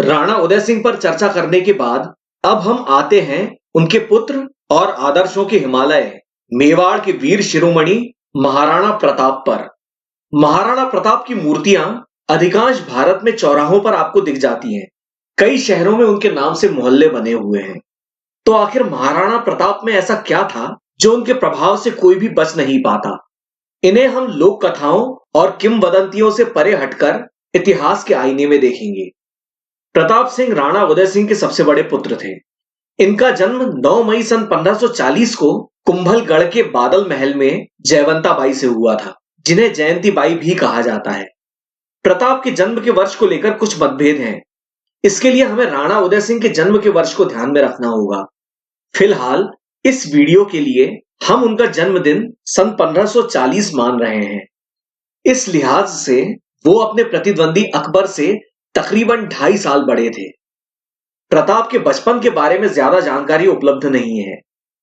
राणा उदय सिंह पर चर्चा करने के बाद अब हम आते हैं उनके पुत्र और आदर्शों के हिमालय मेवाड़ के वीर शिरोमणि महाराणा प्रताप पर। महाराणा प्रताप की मूर्तियां अधिकांश भारत में चौराहों पर आपको दिख जाती हैं। कई शहरों में उनके नाम से मोहल्ले बने हुए हैं। तो आखिर महाराणा प्रताप में ऐसा क्या था जो उनके प्रभाव से कोई भी बच नहीं पाता? इन्हें हम लोक कथाओं और किंवदंतियों से परे हटकर इतिहास के आईने में देखेंगे। प्रताप सिंह राणा उदय सिंह के सबसे बड़े पुत्र थे। इनका जन्म 9 मई सन 1540 को कुंभलगढ़ के बादल महल में जयवंता बाई से हुआ था, जिन्हें जयंती बाई भी कहा जाता है। प्रताप के जन्म के वर्ष को लेकर कुछ मतभेद हैं। इसके लिए हमें राणा उदय सिंह के जन्म के वर्ष को ध्यान में रखना होगा। फिलहाल इस वीडियो के लिए हम उनका जन्मदिन सन 1540 मान रहे हैं। इस लिहाज से वो अपने प्रतिद्वंदी अकबर से तकरीबन 2.5 साल बड़े थे। प्रताप के बचपन के बारे में ज्यादा जानकारी उपलब्ध नहीं है,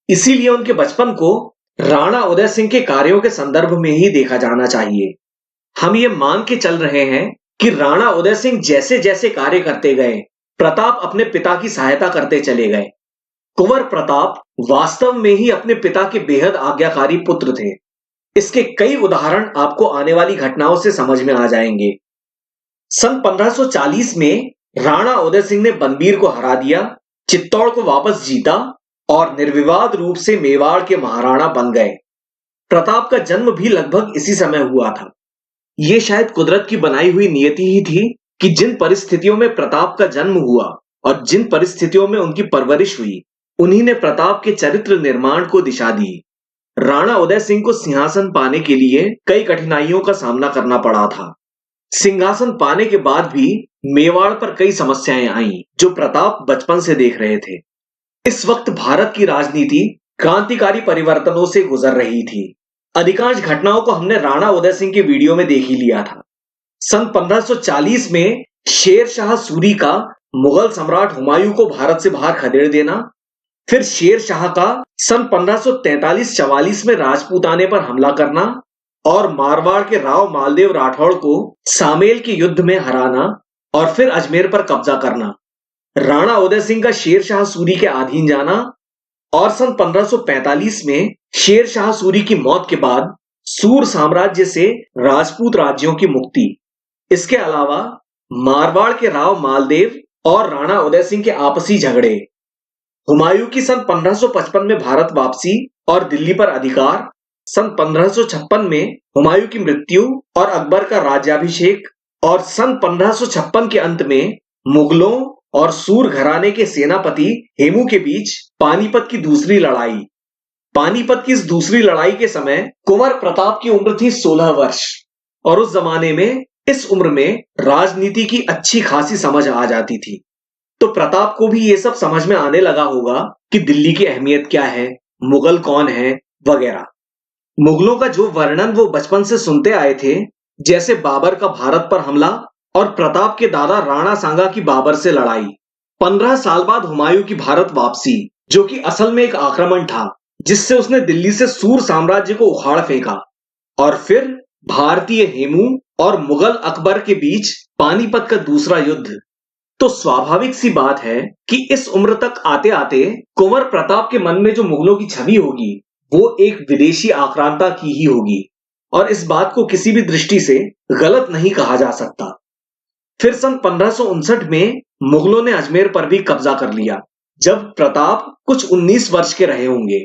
इसीलिए उनके बचपन को राणा उदय सिंह के कार्यों के संदर्भ में ही देखा जाना चाहिए। हम ये मान के चल रहे हैं कि राणा उदय सिंह जैसे जैसे कार्य करते गए, प्रताप अपने पिता की सहायता करते चले गए। कुंवर प्रताप वास्तव में ही अपने पिता के बेहद आज्ञाकारी पुत्र थे। इसके कई उदाहरण आपको आने वाली घटनाओं से समझ में आ जाएंगे। सन 1540 में राणा उदय सिंह ने बनबीर को हरा दिया, चित्तौड़ को वापस जीता और निर्विवाद रूप से मेवाड़ के महाराणा बन गए। प्रताप का जन्म भी लगभग इसी समय हुआ था। यह शायद कुदरत की बनाई हुई नियति ही थी कि जिन परिस्थितियों में प्रताप का जन्म हुआ और जिन परिस्थितियों में उनकी परवरिश हुई, उन्हीं ने प्रताप के चरित्र निर्माण को दिशा दी। राणा उदय सिंह को सिंहासन पाने के लिए कई कठिनाइयों का सामना करना पड़ा था। सिंहासन पाने के बाद भी मेवाड़ पर कई समस्याएं आईं, जो प्रताप बचपन से देख रहे थे। इस वक्त भारत की राजनीति क्रांतिकारी परिवर्तनों से गुजर रही थी। अधिकांश घटनाओं को हमने राणा उदय सिंह के वीडियो में देख ही लिया था। सन 1540 में शेर शाह सूरी का मुगल सम्राट हुमायूं को भारत से बाहर खदेड़ देना, फिर शेर शाह का सन 1543-44 में राजपूताने पर हमला करना और मारवाड़ के राव मालदेव राठौड़ को सामेल के युद्ध में हराना और फिर अजमेर पर कब्जा करना, राणा उदय सिंह का शेर शाह सूरी के अधीन जाना और सन 1545 में शेर शाह सूरी की मौत के बाद सूर साम्राज्य से राजपूत राज्यों की मुक्ति। इसके अलावा मारवाड़ के राव मालदेव और राणा उदय सिंह के आपसी झगड़े, हुमायूं की सन 1555 में भारत वापसी और दिल्ली पर अधिकार, सन 1556 में हुमायूं की मृत्यु और अकबर का राज्याभिषेक और सन 1556 के अंत में मुगलों और सूर घराने के सेनापति हेमू के बीच पानीपत की दूसरी लड़ाई। पानीपत की इस दूसरी लड़ाई के समय कुंवर प्रताप की उम्र थी 16 वर्ष और उस जमाने में इस उम्र में राजनीति की अच्छी खासी समझ आ जाती थी। तो प्रताप को भी ये सब समझ में आने लगा होगा कि दिल्ली की अहमियत क्या है, मुगल कौन है वगैरह। मुगलों का जो वर्णन वो बचपन से सुनते आए थे, जैसे बाबर का भारत पर हमला और प्रताप के दादा राणा सांगा की बाबर से लड़ाई, 15 साल बाद हुमायूं की भारत वापसी, जो कि असल में एक आक्रमण था जिससे उसने दिल्ली से सूर साम्राज्य को उखाड़ फेंका, और फिर भारतीय हेमू और मुगल अकबर के बीच पानीपत का दूसरा युद्ध। तो स्वाभाविक सी बात है कि इस उम्र तक आते आते कुंवर प्रताप के मन में जो मुगलों की छवि होगी वो एक विदेशी आक्रांता की ही होगी, और इस बात को किसी भी दृष्टि से गलत नहीं कहा जा सकता। फिर सन 1559 में मुगलों ने अजमेर पर भी कब्जा कर लिया, जब प्रताप कुछ 19 वर्ष के रहे होंगे।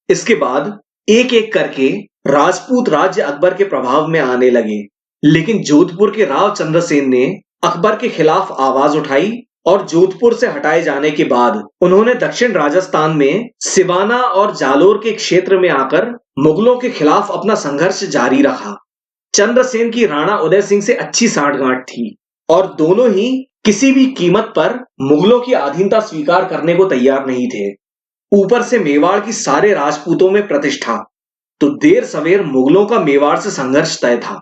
इसके बाद एक एक करके राजपूत राज्य अकबर के प्रभाव में आने लगे, लेकिन जोधपुर के राव चंद्रसेन ने अकबर के खिलाफ आवाज उठाई और जोधपुर से हटाए जाने के बाद उन्होंने दक्षिण राजस्थान में सिवाना और जालोर के क्षेत्र में आकर मुगलों के खिलाफ अपना संघर्ष जारी रखा। चंद्रसेन की राणा उदय सिंह से अच्छी साठगांठ थी और दोनों ही किसी भी कीमत पर मुगलों की अधीनता स्वीकार करने को तैयार नहीं थे। ऊपर से मेवाड़ की सारे राजपूतों में प्रतिष्ठा, तो देर सवेर मुगलों का मेवाड़ से संघर्ष तय था।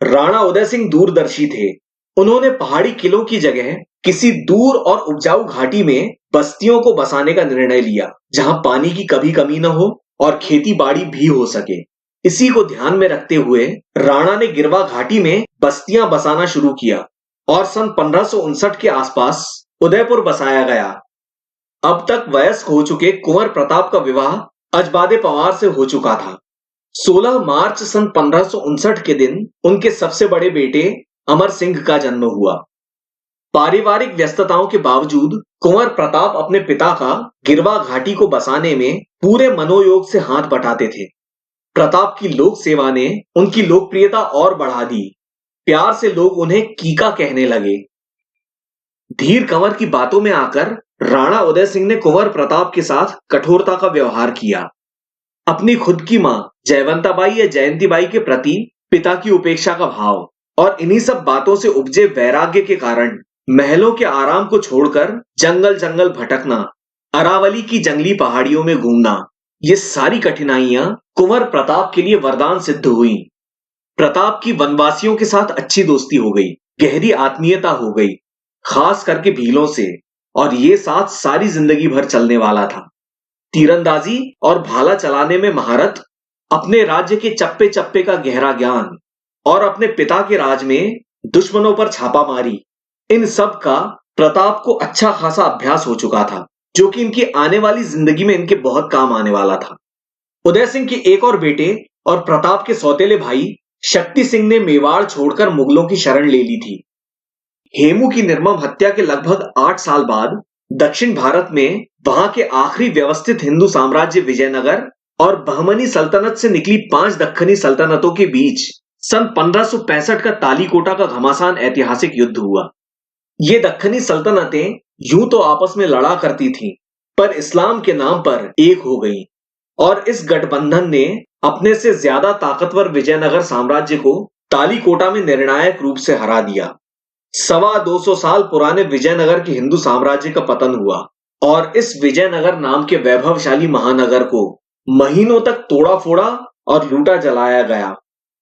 राणा उदय सिंह दूरदर्शी थे। उन्होंने पहाड़ी किलों की जगह किसी दूर और उपजाऊ घाटी में बस्तियों को बसाने का निर्णय लिया, जहां पानी की कभी कमी न हो और खेती बाड़ी भी हो सके। इसी को ध्यान में रखते हुए राणा ने गिरवा घाटी में बस्तियां बसाना शुरू किया और सन 1559 के आसपास उदयपुर बसाया गया। अब तक वयस्क हो चुके कुंवर प्रताप का विवाह अजबादे पंवार से हो चुका था। 16 मार्च सन 1559 के दिन उनके सबसे बड़े बेटे अमर सिंह का जन्म हुआ। पारिवारिक व्यस्तताओं के बावजूद कुंवर प्रताप अपने पिता का गिरवा घाटी को बसाने में पूरे मनोयोग से हाथ बटाते थे। प्रताप की लोक सेवा ने उनकी लोकप्रियता और बढ़ा दी। प्यार से लोग उन्हें कीका कहने लगे। धीर कंवर की बातों में आकर राणा उदय सिंह ने कुंवर प्रताप के साथ कठोरता का व्यवहार किया। अपनी खुद की मां जयवंताबाई या जयंतीबाई के प्रति पिता की उपेक्षा का भाव और इन्हीं सब बातों से उपजे वैराग्य के कारण महलों के आराम को छोड़कर जंगल जंगल भटकना, अरावली की जंगली पहाड़ियों में घूमना, ये सारी कठिनाइयां कुंवर प्रताप के लिए वरदान सिद्ध हुई। प्रताप की वनवासियों के साथ अच्छी दोस्ती हो गई, गहरी आत्मीयता हो गई, खास करके भीलों से, और ये साथ सारी जिंदगी भर चलने वाला था। तीरंदाजी और भाला चलाने में महारत, अपने राज्य के चप्पे चप्पे का गहरा ज्ञान और अपने पिता के राज में दुश्मनों पर छापामारी, इन सब का प्रताप को अच्छा खासा अभ्यास हो चुका था, जो कि इनकी आने वाली जिंदगी में इनके बहुत काम आने वाला था। उदय सिंह के एक और बेटे और प्रताप के सौतेले भाई शक्ति सिंह ने मेवाड़ छोड़कर मुगलों की शरण ले ली थी। हेमू की निर्मम हत्या के लगभग 8 साल बाद दक्षिण भारत में वहां के आखिरी व्यवस्थित हिंदू साम्राज्य विजयनगर और बहमनी सल्तनत से निकली 5 दक्खनी सल्तनतों के बीच सन 1565 का तालीकोटा का घमासान ऐतिहासिक युद्ध हुआ। ये दक्खनी सल्तनतें यूं तो आपस में लड़ा करती थीं, पर इस्लाम के नाम पर एक हो गईं, और इस गठबंधन ने अपने से ज्यादा ताकतवर विजयनगर साम्राज्य को तालीकोटा में निर्णायक रूप से हरा दिया। 225 साल पुराने विजयनगर के हिंदू साम्राज्य का पतन हुआ और इस विजयनगर नाम के वैभवशाली महानगर को महीनों तक तोड़ा फोड़ा और लूटा जलाया गया।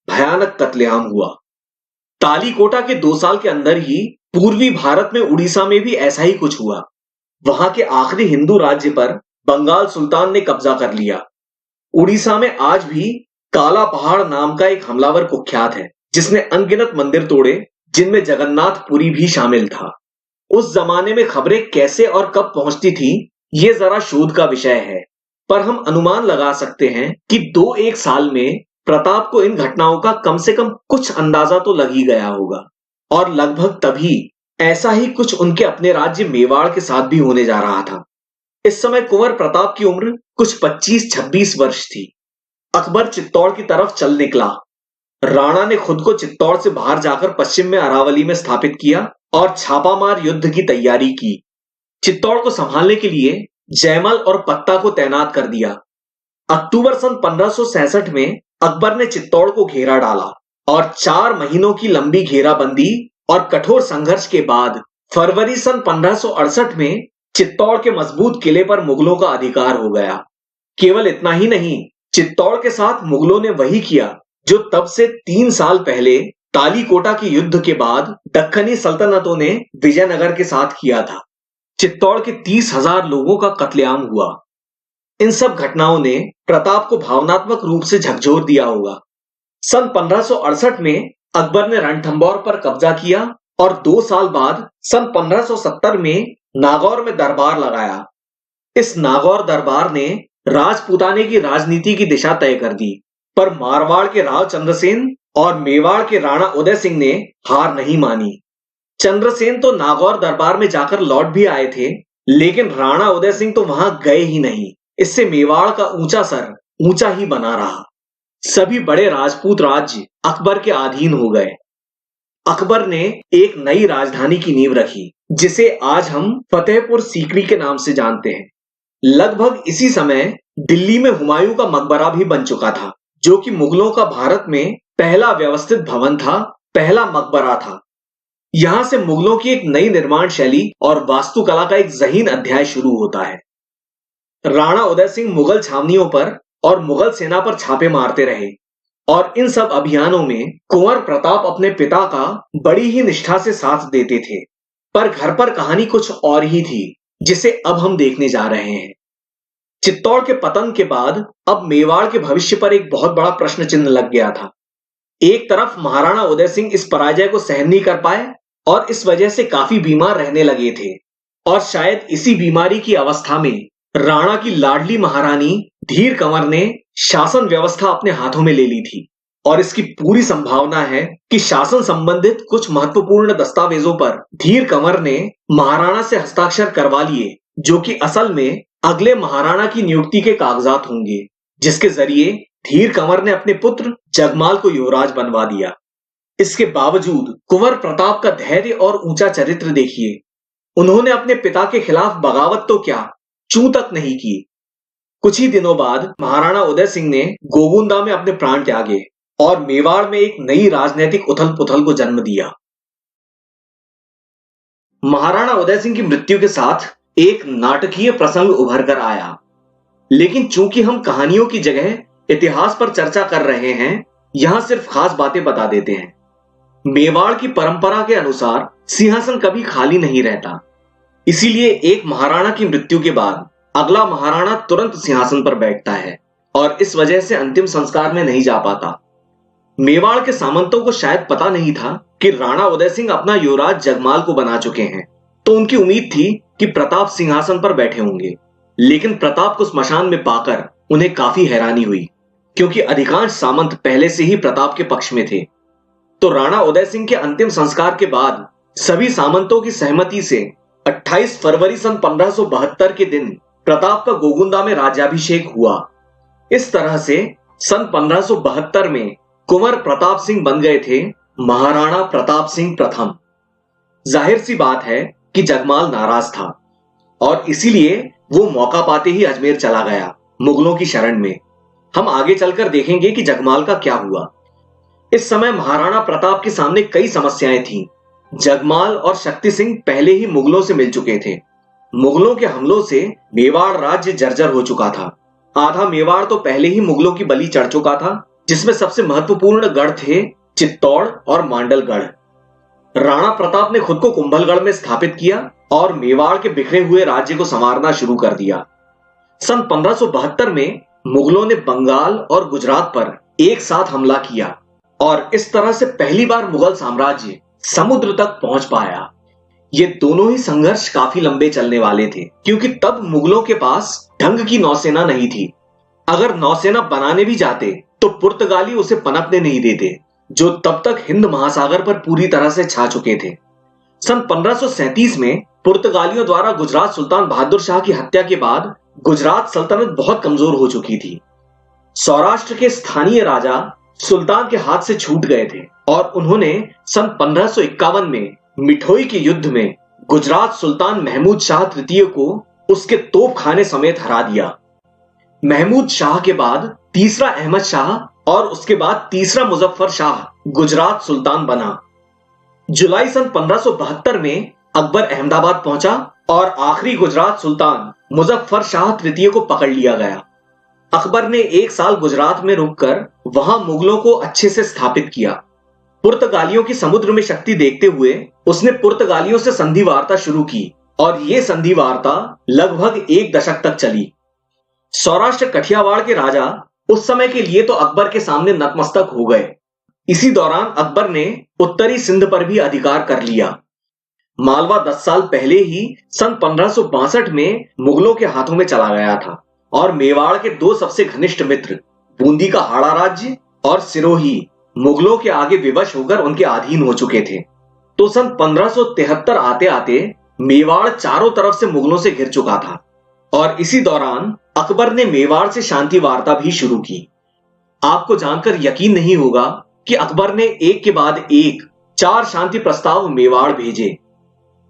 भयानक कत्लेआम हुआ। तालीकोटा के 2 साल के अंदर ही पूर्वी भारत में उड़ीसा में भी ऐसा ही कुछ हुआ। वहां के आखिरी हिंदू राज्य पर बंगाल सुल्तान ने कब्जा कर लिया। उड़ीसा में आज भी काला पहाड़ नाम का एक हमलावर कुख्यात है, जिसने अनगिनत मंदिर तोड़े, जिनमें जगन्नाथपुरी भी शामिल था। उस जमाने में खबरें कैसे और कब पहुंचती थी, ये जरा शोध का विषय है, पर हम अनुमान लगा सकते हैं कि 2-1 साल में प्रताप को इन घटनाओं का कम से कम कुछ अंदाजा तो लग ही गया होगा। और लगभग तभी ऐसा ही कुछ उनके अपने राज्य मेवाड़ के साथ भी होने जा रहा था। इस समय कुंवर प्रताप की उम्र कुछ 25-26 वर्ष थी। अकबर चित्तौड़ की तरफ चल निकला। राणा ने खुद को चित्तौड़ से बाहर जाकर पश्चिम में अरावली में स्थापित किया और छापामार युद्ध की तैयारी की। चित्तौड़ को संभालने के लिए जयमल और पत्ता को तैनात कर दिया। अक्टूबर सन 1566 में अकबर ने चित्तौड़ को घेरा डाला और 4 महीनों की लंबी घेराबंदी और कठोर संघर्ष के बाद फरवरी सन 1568 में चित्तौड़ के मजबूत किले पर मुगलों का अधिकार हो गया। केवल इतना ही नहीं, चित्तौड़ के साथ मुगलों ने वही किया जो तब से 3 साल पहले तालीकोटा के युद्ध के बाद दक्खनी सल्तनतों ने विजयनगर के साथ किया था। चित्तौड़ के 30,000 लोगों का कत्लेआम हुआ। इन सब घटनाओं ने प्रताप को भावनात्मक रूप से झकझोर दिया होगा। सन 1568 में अकबर ने रणथंभौर पर कब्जा किया और 2 साल बाद सन 1570 में नागौर में दरबार लगाया। इस नागौर दरबार ने राजपूताने की राजनीति की दिशा तय कर दी, पर मारवाड़ के राव चंद्रसेन और मेवाड़ के राणा उदय सिंह ने हार नहीं मानी। चंद्रसेन तो नागौर दरबार में जाकर लौट भी आए थे, लेकिन राणा उदय सिंह तो वहां गए ही नहीं। इससे मेवाड़ का ऊंचा सर ऊंचा ही बना रहा। सभी बड़े राजपूत राज्य अकबर के अधीन हो गए। अकबर ने एक नई राजधानी की नींव रखी, जिसे आज हम फतेहपुर सीकरी के नाम से जानते हैं। लगभग इसी समय दिल्ली में हुमायूं का मकबरा भी बन चुका था, जो कि मुगलों का भारत में पहला व्यवस्थित भवन था, पहला मकबरा था। यहां से मुगलों की एक नई निर्माण शैली और वास्तुकला का एक ज़हीन अध्याय शुरू होता है। राणा उदय सिंह मुगल छावनियों पर और मुगल सेना पर छापे मारते रहे, और इन सब अभियानों में कुंवर प्रताप अपने पिता का बड़ी ही निष्ठा से साथ देते थे। पर घर पर कहानी कुछ और ही थी, जिसे अब हम देखने जा रहे हैं। चित्तौड़ के पतन के बाद अब मेवाड़ के भविष्य पर एक बहुत बड़ा प्रश्न चिन्ह लग गया था। एक तरफ महाराणा उदय सिंह इस पराजय को सहन नहीं कर पाए और इस वजह से काफी बीमार रहने लगे थे। और शायद इसी बीमारी की अवस्था में राणा की लाडली महारानी धीर कंवर ने शासन व्यवस्था अपने हाथों में ले ली थी। और इसकी पूरी संभावना है कि शासन संबंधित कुछ महत्वपूर्ण दस्तावेजों पर धीर कंवर ने महाराणा से हस्ताक्षर करवा लिए, जो कि असल में अगले महाराणा की नियुक्ति के कागजात होंगे, जिसके जरिए धीर कंवर ने अपने पुत्र जगमाल को युवराज बनवा दिया। इसके बावजूद कुंवर प्रताप का धैर्य और ऊंचा चरित्र देखिए। उन्होंने अपने पिता के खिलाफ बगावत तो क्या, चूं तक नहीं की। कुछ ही दिनों बाद महाराणा उदय सिंह ने गोगुंदा में अपने प्राण त्यागे और मेवाड़ में एक नई राजनीतिक उथल पुथल को जन्म दिया। महाराणा उदय सिंह की मृत्यु के साथ एक नाटकीय प्रसंग उभर कर आया, लेकिन चूंकि हम कहानियों की जगह इतिहास पर चर्चा कर रहे हैं, यहां सिर्फ खास बातें बता देते हैं। मेवाड़ की परंपरा के अनुसार सिंहासन कभी खाली नहीं रहता, इसीलिए एक महाराणा की मृत्यु के बाद अगला महाराणा तुरंत सिंहासन पर बैठता है और इस वजह से अंतिम संस्कार में नहीं जा पाता। मेवाड़ के सामंतों को शायद पता नहीं था कि राणा उदय सिंह अपना युवराज जगमाल को बना चुके हैं, तो उनकी उम्मीद थी कि प्रताप सिंहासन पर बैठे होंगे। लेकिन प्रताप को स्मशान में पाकर उन्हें काफी हैरानी हुई, क्योंकि अधिकांश सामंत पहले से ही प्रताप के पक्ष में थे। तो राणा उदय सिंह के अंतिम संस्कार के बाद सभी सामंतों की सहमति से 28 फरवरी सन 1572 के दिन प्रताप का गोगुंदा में राज्याभिषेक हुआ। इस तरह से सन 1572 में कुंवर प्रताप सिंह बन गए थे महाराणा प्रताप सिंह प्रथम। जाहिर सी बात है कि जगमाल नाराज था और इसीलिए वो मौका पाते ही अजमेर चला गया मुगलों की शरण में। हम आगे चलकर देखेंगे कि जगमाल का क्या हुआ। इस समय महाराणा प्रताप के सामने कई समस्याएं थीं। जगमाल और शक्ति सिंह पहले ही मुगलों से मिल चुके थे। मुगलों के हमलों से मेवाड़ राज्य जर्जर हो चुका था। आधा मेवाड़ तो पहले ही मुगलों की बलि चढ़ चुका था, जिसमें सबसे महत्वपूर्ण गढ़ थे चित्तौड़ और मांडलगढ़। राणा प्रताप ने खुद को कुंभलगढ़ में स्थापित किया और मेवाड़ के बिखरे हुए राज्य को संवारना शुरू कर दिया। सन 1572 में मुगलों ने बंगाल और गुजरात पर एक साथ हमला किया और इस तरह से पहली बार मुगल साम्राज्य समुद्र तक पहुंच पाया। ये दोनों ही संघर्ष काफी लंबे चलने वाले थे, क्योंकि तब मुगलों के पास ढंग की नौसेना नहीं थी। अगर नौसेना बनाने भी जाते तो पुर्तगाली उसे पनपने नहीं देते, जो तब तक हिंद महासागर पर पूरी तरह से छा चुके थे। सन 1537 में पुर्तगालियों द्वारा गुजरात सुल्तान बहादुर शाह की हत्या के बाद गुजरात सल्तनत बहुत कमजोर हो चुकी थी। सौराष्ट्र के स्थानीय राजा सुल्तान के हाथ से छूट गए थे और उन्होंने सन 1551 में मिठोई के युद्ध में गुजरात सुल्तान महमूद शाह तृतीय को उसके तोपखाने समेत हरा दिया। महमूद शाह के बाद तीसरा अहमद शाह और उसके बाद तीसरा मुजफ्फर शाह गुजरात सुल्तान बना। जुलाई सन 1572 में अकबर अहमदाबाद पहुंचा और आखिरी गुजरात सुल्तान मुजफ्फर शाह तृतीय को पकड़ लिया गया। अकबर ने एक साल गुजरात में रुककर वहां मुगलों को अच्छे से स्थापित किया। पुर्तगालियों की समुद्र में शक्ति देखते हुए उसने पुर्तगालियों से संधि वार्ता शुरू की और यह संधि वार्ता लगभग एक दशक तक चली। सौराष्ट्र कठियावाड़ के राजा उस समय के लिए तो अकबर के सामने नतमस्तक हो गए। इसी दौरान अकबर ने उत्तरी सिंध पर भी अधिकार कर लिया। मालवा 10 साल पहले ही सन 1562 में मुगलों के हाथों में चला गया था और मेवाड़ के दो सबसे घनिष्ठ मित्र बूंदी का हाड़ा राज्य और सिरोही मुगलों के आगे विवश होकर उनके अधीन हो चुके थे। तो सन 1573 आते आते मेवाड़ चारों तरफ से मुगलों से घिर चुका था और इसी दौरान अकबर ने मेवाड़ से शांति वार्ता भी शुरू की। आपको जानकर यकीन नहीं होगा कि अकबर ने एक के बाद एक 4 शांति प्रस्ताव मेवाड़ भेजे।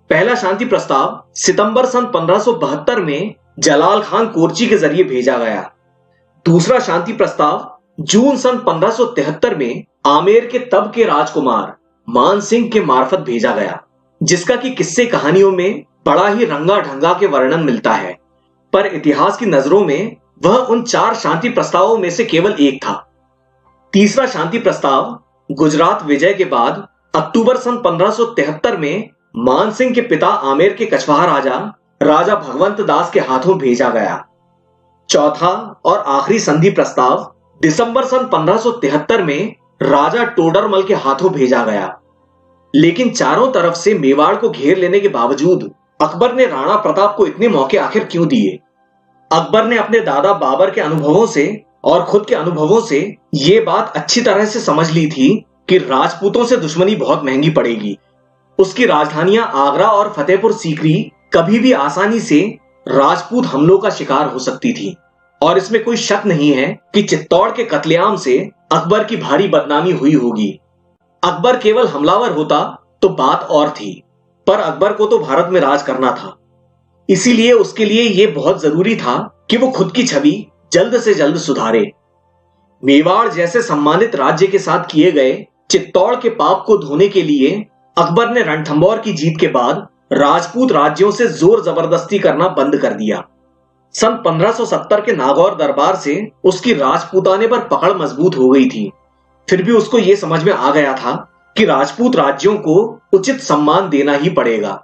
पहला शांति प्रस्ताव सितंबर सन 1572 में जलाल खान कोरची के जरिए भेजा गया। दूसरा शांति प्रस्ताव जून सन 1573 में आमेर के तब के राजकुमार मान सिंह के मार्फत भेजा गया, जिसका कि किस्से कहानियों में बड़ा ही रंगा ढंगा के वर्णन मिलता है, पर इतिहास की नजरों में वह उन 4 शांति प्रस्तावों में से केवल एक था। तीसरा शांति प्रस्ताव गुजरात विजय के बाद अक्टूबर सन 1573 में मान सिंह के पिता आमेर के कछवाहा राजा भगवंत दास के हाथों भेजा गया। चौथा और आखिरी संधि प्रस्ताव दिसंबर सन 1573 में राजा टोडरमल के हाथों भेजा गया। लेकिन चारों तरफ से मेवाड़ को घेर लेने के बावजूद अकबर ने राणा प्रताप को इतने मौके आखिर क्यों दिए? अकबर ने अपने दादा बाबर के अनुभवों से और खुद के अनुभवों से ये बात अच्छी तरह से समझ ली थी कि राजपूतों से दुश्मनी बहुत महंगी पड़ेगी। उसकी राजधानियां आगरा और फतेहपुर सीकरी कभी भी आसानी से राजपूत हमलों का शिकार हो सकती थी, और इसमें कोई शक नहीं है कि चित्तौड़ के कत्लेआम से अकबर की भारी बदनामी हुई होगी। अकबर केवल हमलावर होता तो बात और थी, पर अकबर को तो भारत में राज करना था। इसीलिए उसके लिए यह बहुत जरूरी था कि वो खुद की छवि जल्द से जल्द सुधारे। मेवाड़ जैसे सम्मानित राज्य के साथ किए गए चित्तौड़ के पाप को धोने के लिए अकबर ने रणथंभौर की जीत के बाद राजपूत राज्यों से जोर जबरदस्ती करना बंद कर दिया। सन 1570 के नागौर दरबार से उसकी राजपूताने पर पकड़ मजबूत हो गई थी। फिर भी उसको यह समझ में आ गया था कि राजपूत राज्यों को उचित सम्मान देना ही पड़ेगा।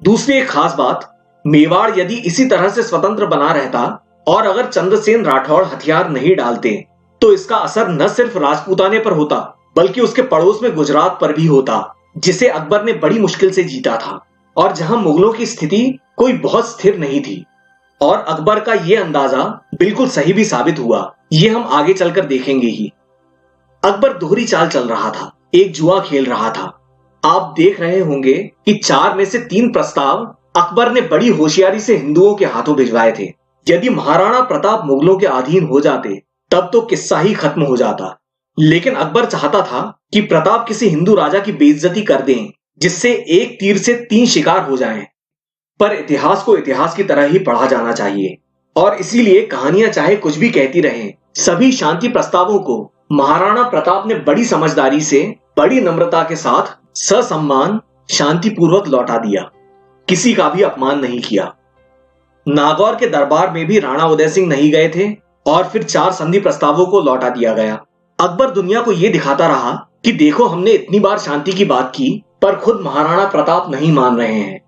दूसरी एक खास बात, मेवाड़ यदि इसी तरह से स्वतंत्र बना रहता और अगर चंद्रसेन राठौड़ हथियार नहीं डालते तो इसका असर न सिर्फ राजपूताने पर होता बल्कि उसके पड़ोस में गुजरात पर भी होता, जिसे अकबर ने बड़ी मुश्किल से जीता था और जहां मुगलों की स्थिति कोई बहुत स्थिर नहीं थी। और अकबर का यह अंदाजा बिल्कुल सही भी साबित हुआ, यह हम आगे चलकर देखेंगे ही। अकबर दोहरी चाल चल रहा था, एक जुआ खेल रहा था। आप देख रहे होंगे कि 4 में से 3 प्रस्ताव अकबर ने बड़ी होशियारी से हिंदुओं के हाथों भिजवाए थे। यदि महाराणा प्रताप मुगलों के अधीन हो जाते तब तो किस्सा ही खत्म हो जाता, लेकिन अकबर चाहता था कि प्रताप किसी हिंदू राजा की बेइज्जती कर दें, जिससे एक तीर से 3 शिकार हो जाएं। पर इतिहास को इतिहास की तरह ही पढ़ा जाना चाहिए, और इसीलिए कहानियां चाहे कुछ भी कहती रहें, सभी शांति प्रस्तावों को महाराणा प्रताप ने बड़ी समझदारी से, बड़ी नम्रता के साथ ससम्मान शांतिपूर्वक लौटा दिया। किसी का भी अपमान नहीं किया। नागौर के दरबार में भी राणा उदय सिंह नहीं गए थे और फिर 4 संधि प्रस्तावों को लौटा दिया गया। अकबर दुनिया को यह दिखाता रहा कि देखो, हमने इतनी बार शांति की बात की पर खुद महाराणा प्रताप नहीं मान रहे हैं।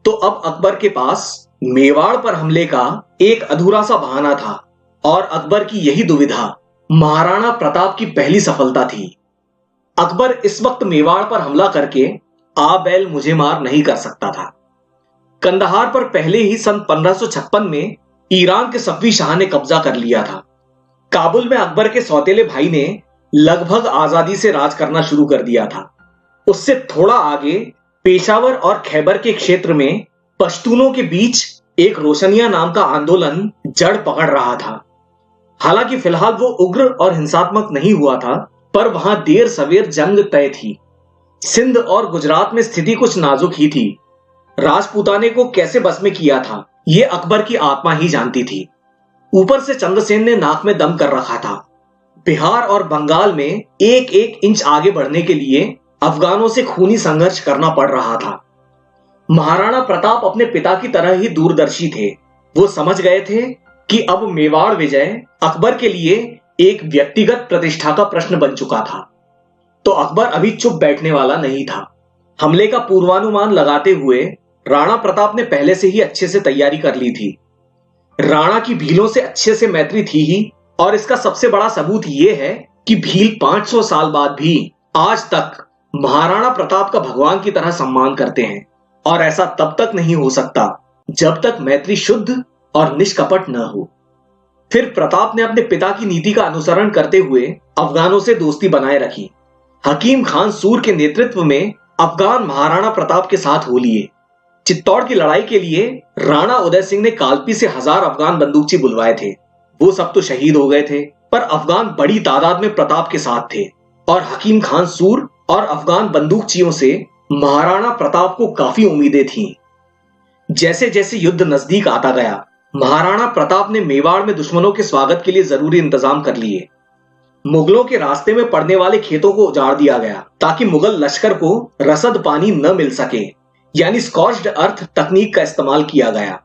तो अब अकबर के पास मेवाड़ पर हमले का एक अधूरा सा बहाना था, और अकबर की यही दुविधा महाराणा प्रताप की पहली सफलता थी। अकबर इस वक्त मेवाड़ पर हमला करके आ बैल मुझे मार नहीं कर सकता था। कंदहार पर पहले ही सन 1556 में ईरान के सफवी शाह ने कब्जा कर लिया था। काबुल में अकबर के सौतेले भाई ने लगभग आजादी से राज करना शुरू कर दिया था। उससे थोड़ा आगे पेशावर और खैबर के क्षेत्र में पश्तूनों के बीच एक रोशनिया नाम का आंदोलन जड़ पकड़ रहा था। हालांकि फिलहाल वो उग्र और हिंसात्मक नहीं हुआ था, पर वहां देर सवेर जंग तय थी। सिंध और गुजरात में स्थिति कुछ नाजुक ही थी। राजपूताने को कैसे बस में किया था ये अकबर की आत्मा ही जानती थी। ऊपर से चंद्रसेन ने नाक में दम कर रखा था। बिहार और बंगाल में एक एक इंच आगे बढ़ने के लिए अफगानों से खूनी संघर्ष करना पड़ रहा था। महाराणा प्रताप अपने पिता की तरह ही दूरदर्शी थे। वो समझ गए थे कि अब मेवाड़ विजय अकबर के लिए एक व्यक्तिगत प्रतिष्ठा का प्रश्न बन चुका था। तो अकबर अभी चुप बैठने वाला नहीं था। हमले का पूर्वानुमान लगाते हुए राणा प्रताप ने पहले से ही अच्छे से तैयारी कर ली थी। राणा की भीलों से अच्छे से मैत्री थी ही, और इसका सबसे बड़ा सबूत यह है कि भील 500 साल बाद भी आज तक महाराणा प्रताप का भगवान की तरह सम्मान करते हैं। और ऐसा तब तक नहीं हो सकता जब तक मैत्री शुद्ध और निष्कपट न हो। फिर प्रताप ने अपने पिता की नीति का अनुसरण करते हुए अफगानों से दोस्ती बनाए रखी। हकीम खान सूर के नेतृत्व में अफगान महाराणा प्रताप के साथ हो लिए। चित्तौड़ की लड़ाई के लिए राणा उदय सिंह ने कालपी से 1000 अफगान बंदूकची बुलवाए थे। वो सब तो शहीद हो गए थे, पर अफगान बड़ी तादाद में प्रताप के साथ थे, और हकीम खान सूर और अफगान बंदूकचियों से महाराणा प्रताप को काफी उम्मीदें थीं। जैसे जैसे युद्ध नजदीक आता गया, महाराणा प्रताप ने मेवाड़ में दुश्मनों के स्वागत के लिए जरूरी इंतजाम कर लिए। मुगलों के रास्ते में पड़ने वाले खेतों को उजाड़ दिया गया ताकि मुगल लश्कर को रसद पानी न मिल सके, यानी स्कॉच्ड अर्थ तकनीक का इस्तेमाल किया गया।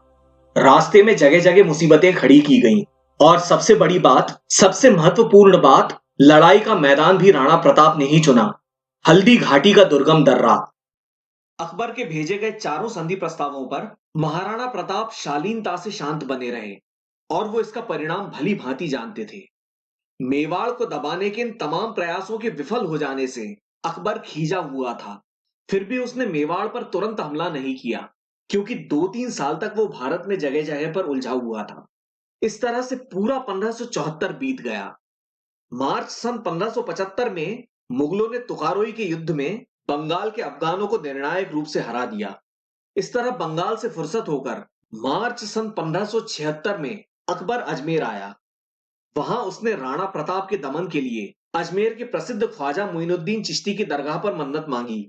रास्ते में जगह जगह मुसीबतें खड़ी की गईं, और सबसे बड़ी बात, सबसे महत्वपूर्ण बात, लड़ाई का मैदान भी राणा प्रताप ने ही चुना, हल्दी घाटी का दुर्गम दर्रा। अकबर के भेजे गए 4 संधि प्रस्तावों पर महाराणा प्रताप शालीनता से शांत बने रहे, और वो इसका परिणाम भली भांति जानते थे। मेवाड़ को दबाने के इन तमाम प्रयासों के विफल हो जाने से अकबर खींचा हुआ था। फिर भी उसने मेवाड़ पर तुरंत हमला नहीं किया, क्योंकि 2-3 साल तक वो भारत में जगह जगह पर उलझा हुआ था। इस तरह से पूरा 1574 बीत गया। मार्च सन 1575 में मुगलों ने तुकारोई के युद्ध में बंगाल के अफगानों को निर्णायक रूप से हरा दिया। इस तरह बंगाल से फुर्सत होकर मार्च सन 1576 में अकबर अजमेर आया। वहां उसने राणा प्रताप के दमन के लिए अजमेर के प्रसिद्ध ख्वाजा मोइनुद्दीन चिश्ती की दरगाह पर मन्नत मांगी।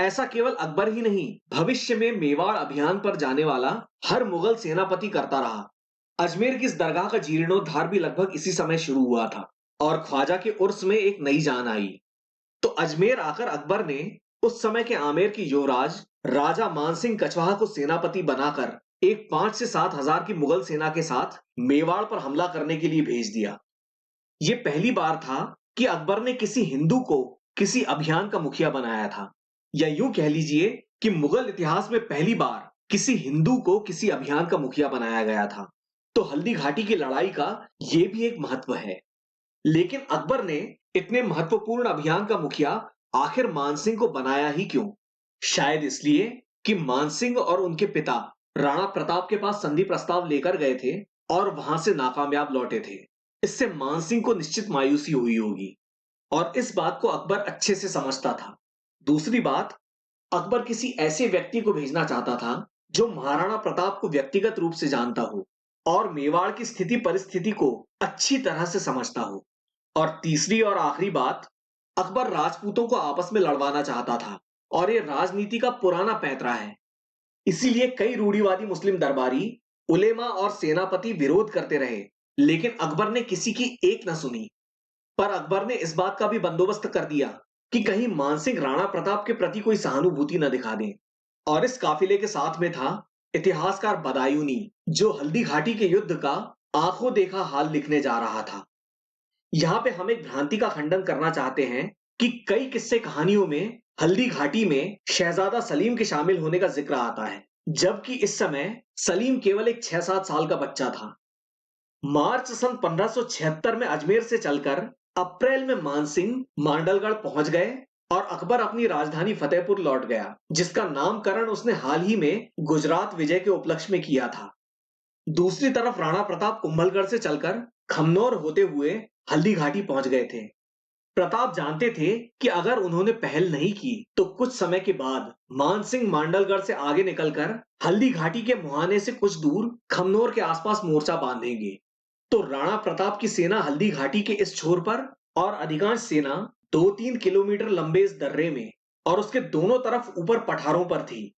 ऐसा केवल अकबर ही नहीं, भविष्य में मेवाड़ अभियान पर जाने वाला हर मुगल सेनापति करता रहा। अजमेर की इस दरगाह का जीर्णोद्धार भी लगभग इसी समय शुरू हुआ था और ख्वाजा के उर्स में एक नई जान आई। तो अजमेर आकर अकबर ने उस समय के आमेर के युवराज राजा मानसिंह कछवाहा को सेनापति बनाकर एक 5 से 7 हजार की मुगल सेना के साथ मेवाड़ पर हमला करने के लिए भेज दिया। यह पहली बार था कि अकबर ने किसी हिंदू को किसी अभियान का मुखिया बनाया था, या यूं कह लीजिए कि मुगल इतिहास में पहली बार किसी हिंदू को किसी अभियान का मुखिया बनाया गया था। तो हल्दी घाटी की लड़ाई का यह भी एक महत्व है। लेकिन अकबर ने इतने महत्वपूर्ण अभियान का मुखिया आखिर मानसिंह को बनाया ही क्यों? शायद इसलिए कि मानसिंह और उनके पिता राणा प्रताप के पास संधि प्रस्ताव लेकर गए थे और वहां से नाकामयाब लौटे थे। इससे मानसिंह को निश्चित मायूसी हुई होगी और इस बात को अकबर अच्छे से समझता था। दूसरी बात, अकबर किसी ऐसे व्यक्ति को भेजना चाहता था जो महाराणा प्रताप को व्यक्तिगत रूप से जानता हो और मेवाड़ की स्थिति परिस्थिति को अच्छी तरह से समझता हो। और तीसरी और आखिरी बात, अकबर राजपूतों को आपस में लड़वाना चाहता था और यह राजनीति का पुराना पैंतरा है। इसीलिए कई रूढ़िवादी मुस्लिम दरबारी, उलेमा और सेनापति विरोध करते रहे, लेकिन अकबर ने किसी की एक न सुनी। पर अकबर ने इस बात का भी बंदोबस्त कर दिया कि कहीं मानसिंह राणा प्रताप के प्रति कोई सहानुभूति न दिखा दें। और इस काफिले के साथ में था इतिहासकार बदायूनी, जो हल्दी घाटी के युद्ध का आंखों देखा हाल लिखने जा रहा था। यहां पे हम एक भ्रांति का खंडन करना चाहते हैं कि कई किस्से कहानियों में हल्दी घाटी में शहजादा सलीम के शामिल होने का जिक्र आता है, जबकि इस समय सलीम केवल एक 6-7 साल का बच्चा था। मार्च सन 1576 में अजमेर से चलकर अप्रैल में मानसिंह मांडलगढ़ पहुंच गए और अकबर अपनी राजधानी फतेहपुर लौट गया, जिसका नामकरण उसने हाल ही में गुजरात विजय के उपलक्ष्य में किया था। दूसरी तरफ राणा प्रताप कुंभलगढ़ से चलकर खमनौर होते हुए हल्दी घाटी पहुंच गए थे। प्रताप जानते थे कि अगर उन्होंने पहल नहीं की तो कुछ समय के बाद मानसिंह मांडलगढ़ से आगे निकलकर हल्दी घाटी के मुहाने से कुछ दूर खमनौर के आसपास मोर्चा बांधेंगे। तो राणा प्रताप की सेना हल्दी घाटी के इस छोर पर और अधिकांश सेना 2-3 किलोमीटर लंबे इस दर्रे में और उसके दोनों तरफ ऊपर पठारों पर थी।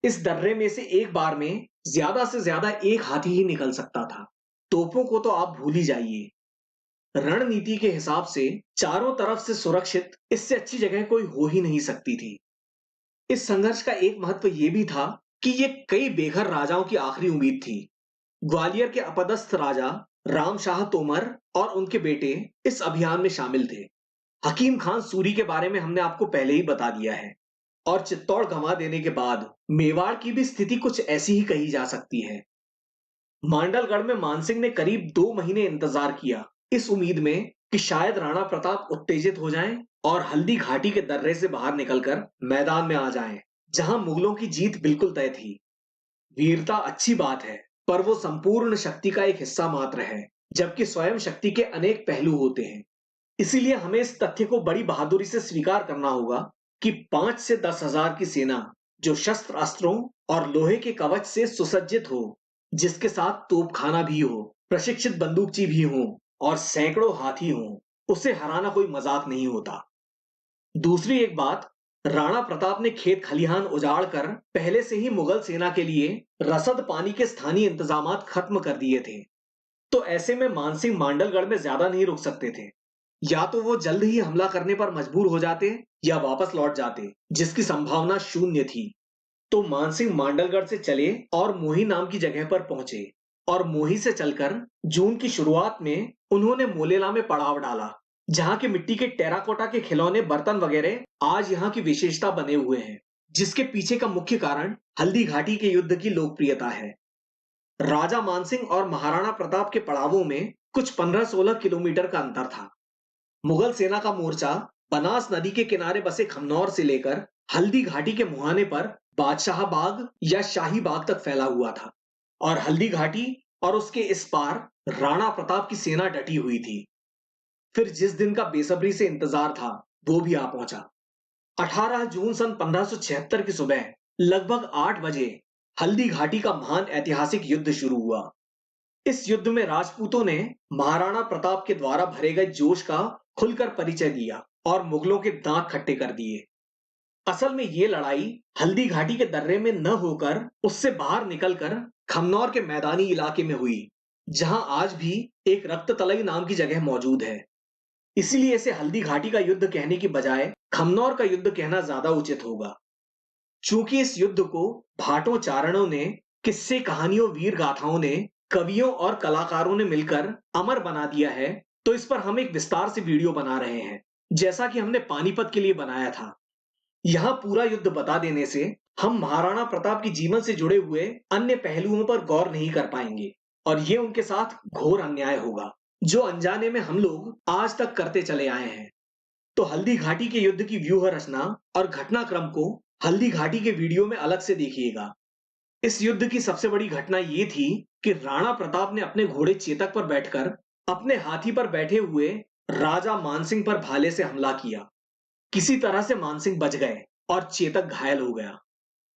इस दर्रे में से एक बार में ज्यादा से ज्यादा एक हाथी ही निकल सकता था। तोपों को तो आप भूल ही जाइए। रणनीति के हिसाब से चारों तरफ से सुरक्षित इससे अच्छी जगह कोई हो ही नहीं सकती थी। इस संघर्ष का एक महत्व यह भी था कि यह कई बेघर राजाओं की आखिरी उम्मीद थी। ग्वालियर के अपदस्थ राजा राम शाह तोमर और उनके बेटे इस अभियान में शामिल थे। हकीम खान सूरी के बारे में हमने आपको पहले ही बता दिया है। और चित्तौड़ गंवा देने के बाद मेवाड़ की भी स्थिति कुछ ऐसी ही कही जा सकती है। मांडलगढ़ में मानसिंह ने करीब 2 महीने इंतजार किया, इस उम्मीद में कि शायद राणा प्रताप उत्तेजित हो जाएं और हल्दी घाटी के दर्रे से बाहर निकलकर मैदान में आ जाएं, जहां मुगलों की जीत बिल्कुल तय थी। वीरता अच्छी बात है, पर वो संपूर्ण शक्ति का एक हिस्सा मात्र है, जबकि स्वयं शक्ति के अनेक पहलू होते हैं। इसीलिए हमें इस तथ्य को बड़ी बहादुरी से स्वीकार करना होगा कि 5 से 10 हजार की सेना जो शस्त्र अस्त्रों और लोहे के कवच से सुसज्जित हो, जिसके साथ तोपखाना भी हो, प्रशिक्षित बंदूकची भी हो और सैकड़ों हाथी हो, उसे हराना कोई मजाक नहीं होता। दूसरी एक बात, राणा प्रताप ने खेत खलिहान उजाड़ कर पहले से ही मुगल सेना के लिए रसद पानी के स्थानीय इंतजामात खत्म कर दिए थे। तो ऐसे में मानसिंह मांडलगढ़ में ज्यादा नहीं रुक सकते थे। या तो वो जल्द ही हमला करने पर मजबूर हो जाते या वापस लौट जाते, जिसकी संभावना शून्य थी। तो मानसिंह मांडलगढ़ से चले और मोही नाम की जगह पर पहुंचे और मोही से चलकर जून की शुरुआत में उन्होंने मोलेला में पड़ाव डाला, जहां के मिट्टी के टेराकोटा के खिलौने, बर्तन वगैरह आज यहां की विशेषता बने हुए हैं, जिसके पीछे का मुख्य कारण हल्दी घाटी के युद्ध की लोकप्रियता है। राजा मानसिंह और महाराणा प्रताप के पड़ावों में कुछ 15-16 किलोमीटर का अंतर था। मुगल सेना का मोर्चा बनास नदी के किनारे बसे खमनौर से लेकर हल्दी घाटी के मुहाने पर बादशाह बाग या शाही बाग तक फैला हुआ था और हल्दी घाटी और उसके इस पार राणा प्रताप की सेना डटी हुई थी। फिर जिस दिन का बेसब्री से इंतजार था वो भी आ पहुंचा। 18 जून सन 1576 की सुबह लगभग 8 बजे हल्दी घाटी का महान ऐतिहासिक युद्ध शुरू हुआ। इस युद्ध में राजपूतों ने महाराणा प्रताप के द्वारा भरे गए जोश का खुलकर परिचय दिया और मुगलों के दांत खट्टे कर दिए। असल में ये लड़ाई हल्दी घाटी के दर्रे में न होकर उससे बाहर निकलकर खमनौर के मैदानी इलाके में हुई, जहां आज भी एक रक्त तलई नाम की जगह मौजूद है। इसीलिए इसे हल्दी घाटी का युद्ध कहने की बजाय खमनौर का युद्ध कहना ज्यादा उचित होगा। चूंकि इस युद्ध को भाटों चारणों ने, किस्से कहानियों वीर गाथाओं ने, कवियों और कलाकारों ने मिलकर अमर बना दिया है, तो इस पर हम एक विस्तार से वीडियो बना रहे हैं, जैसा कि हमने पानीपत के लिए बनाया था। यहाँ पूरा युद्ध बता देने से हम महाराणा प्रताप के जीवन से जुड़े हुए अन्य पहलुओं पर गौर नहीं कर पाएंगे और ये उनके साथ घोर अन्याय होगा, जो अनजाने में हम लोग आज तक करते चले आए हैं। तो हल्दी घाटी के युद्ध की व्यूह रचना और घटनाक्रम को हल्दी घाटी के वीडियो में अलग से देखिएगा। इस युद्ध की सबसे बड़ी घटना ये थी कि राणा प्रताप ने अपने घोड़े चेतक पर बैठकर अपने हाथी पर बैठे हुए राजा मानसिंह पर भाले से हमला किया। किसी तरह से मानसिंह बच गए और चेतक घायल हो गया।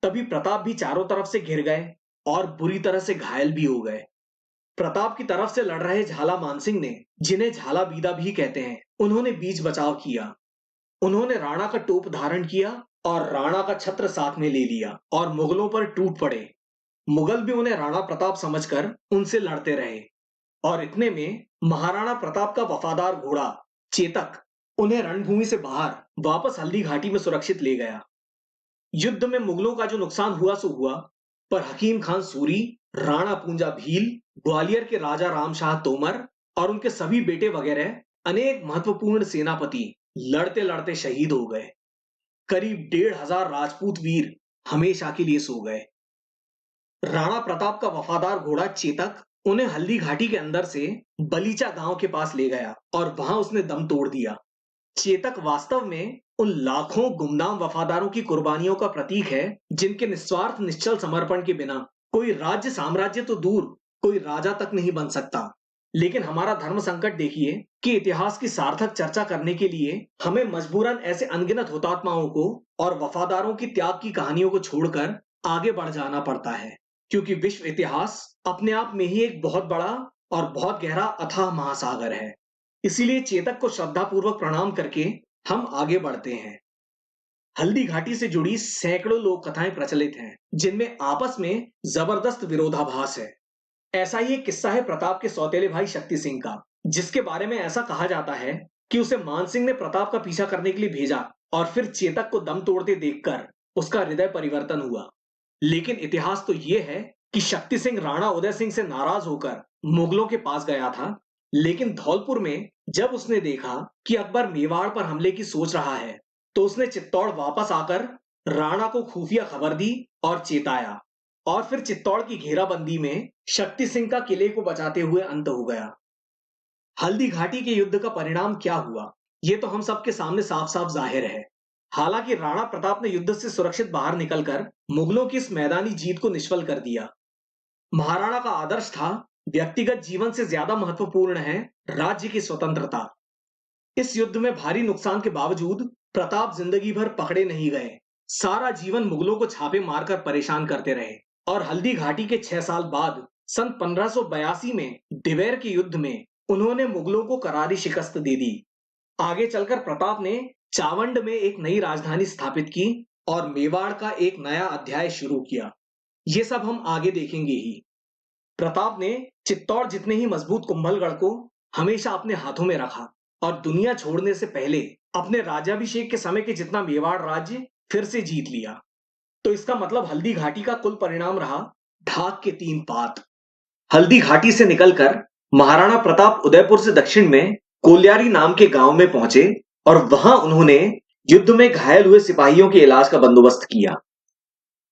तभी प्रताप भी चारों तरफ से घिर गए और बुरी तरह से घायल भी हो गए। प्रताप की तरफ से लड़ रहे झाला मानसिंह ने, जिन्हें झाला बीदा भी कहते हैं, उन्होंने बीच बचाव किया। उन्होंने राणा का टोप धारण किया और राणा का छत्र साथ में ले लिया और मुगलों पर टूट पड़े। मुगल भी उन्हें राणा प्रताप समझकर उनसे लड़ते रहे और इतने में महाराणा प्रताप का वफादार घोड़ा चेतक उन्हें रणभूमि से बाहर वापस हल्दी घाटी में सुरक्षित ले गया। युद्ध में मुगलों का जो नुकसान हुआ सो हुआ, पर हकीम खान सूरी, राणा पूंजा भील, ग्वालियर के राजा रामशाह तोमर और उनके सभी बेटे वगैरह अनेक महत्वपूर्ण सेनापति लड़ते लड़ते शहीद हो गए। करीब 1,500 राजपूत वीर हमेशा के लिए सो गए। राणा प्रताप का वफादार घोड़ा चेतक उन्हें हल्दी घाटी के अंदर से बलीचा गांव के पास ले गया और वहां उसने दम तोड़ दिया। चेतक वास्तव में उन लाखों गुमनाम वफादारों की कुर्बानियों का प्रतीक है, जिनके निस्वार्थ निश्चल समर्पण के बिना कोई राज्य साम्राज्य तो दूर, कोई राजा तक नहीं बन सकता। लेकिन हमारा धर्म संकट देखिए कि इतिहास की सार्थक चर्चा करने के लिए हमें मजबूरन ऐसे अनगिनत हुतात्माओं को और वफादारों की त्याग की कहानियों को छोड़कर आगे बढ़ जाना पड़ता है, क्योंकि विश्व इतिहास अपने आप में ही एक बहुत बड़ा और बहुत गहरा अथाह महासागर है। इसीलिए चेतक को श्रद्धापूर्वक प्रणाम करके हम आगे बढ़ते हैं। हल्दी घाटी से जुड़ी सैकड़ों लोक कथाएं प्रचलित हैं, जिनमें आपस में जबरदस्त विरोधाभास है। ऐसा ही एक किस्सा है प्रताप के सौतेले भाई शक्ति सिंह का, जिसके बारे में ऐसा कहा जाता है कि उसे मानसिंह ने प्रताप का पीछा करने के लिए भेजा और फिर चेतक को दम तोड़ते देखकर उसका हृदय परिवर्तन हुआ। लेकिन इतिहास तो यह है कि शक्ति सिंह राणा उदय सिंह से नाराज होकर मुगलों के पास गया था, लेकिन धौलपुर में जब उसने देखा कि अकबर मेवाड़ पर हमले की सोच रहा है, तो उसने चित्तौड़ वापस आकर राणा को खुफिया खबर दी और चेताया, और फिर चित्तौड़ की घेराबंदी में शक्ति सिंह का किले को बचाते हुए अंत हो गया। हल्दी घाटी के युद्ध का परिणाम क्या हुआ, ये तो हम सबके सामने साफ साफ जाहिर है। हालांकि राणा प्रताप ने युद्ध से सुरक्षित बाहर निकलकर मुगलों की इस मैदानी जीत को निष्फल कर दिया। महाराणा का आदर्श था, व्यक्तिगत जीवन से ज्यादा महत्वपूर्ण है राज्य की स्वतंत्रता। इस युद्ध में भारी नुकसान के बावजूद प्रताप जिंदगी भर पकड़े नहीं गए। सारा जीवन मुगलों को छापे मारकर परेशान करते रहे और हल्दी घाटी के 6 साल बाद सन 1582 में दिवेर के युद्ध में उन्होंने मुगलों को करारी शिकस्त दे दी। आगे चलकर प्रताप ने चावंड में एक नई राजधानी स्थापित की और मेवाड़ का एक नया अध्याय शुरू किया। ये सब हम आगे देखेंगे ही। प्रताप ने चित्तौड़ जितने ही मजबूत कुंभलगढ़ को हमेशा अपने हाथों में रखा और दुनिया छोड़ने से पहले अपने राज्याभिषेक के समय के जितना मेवाड़ राज्य फिर से जीत लिया। तो इसका मतलब हल्दी घाटी का कुल परिणाम रहा ढाक के 3 पात। हल्दी घाटी से निकलकर महाराणा प्रताप उदयपुर से दक्षिण में कोल्यारी नाम के गांव में पहुंचे और वहां उन्होंने युद्ध में घायल हुए सिपाहियों के इलाज का बंदोबस्त किया।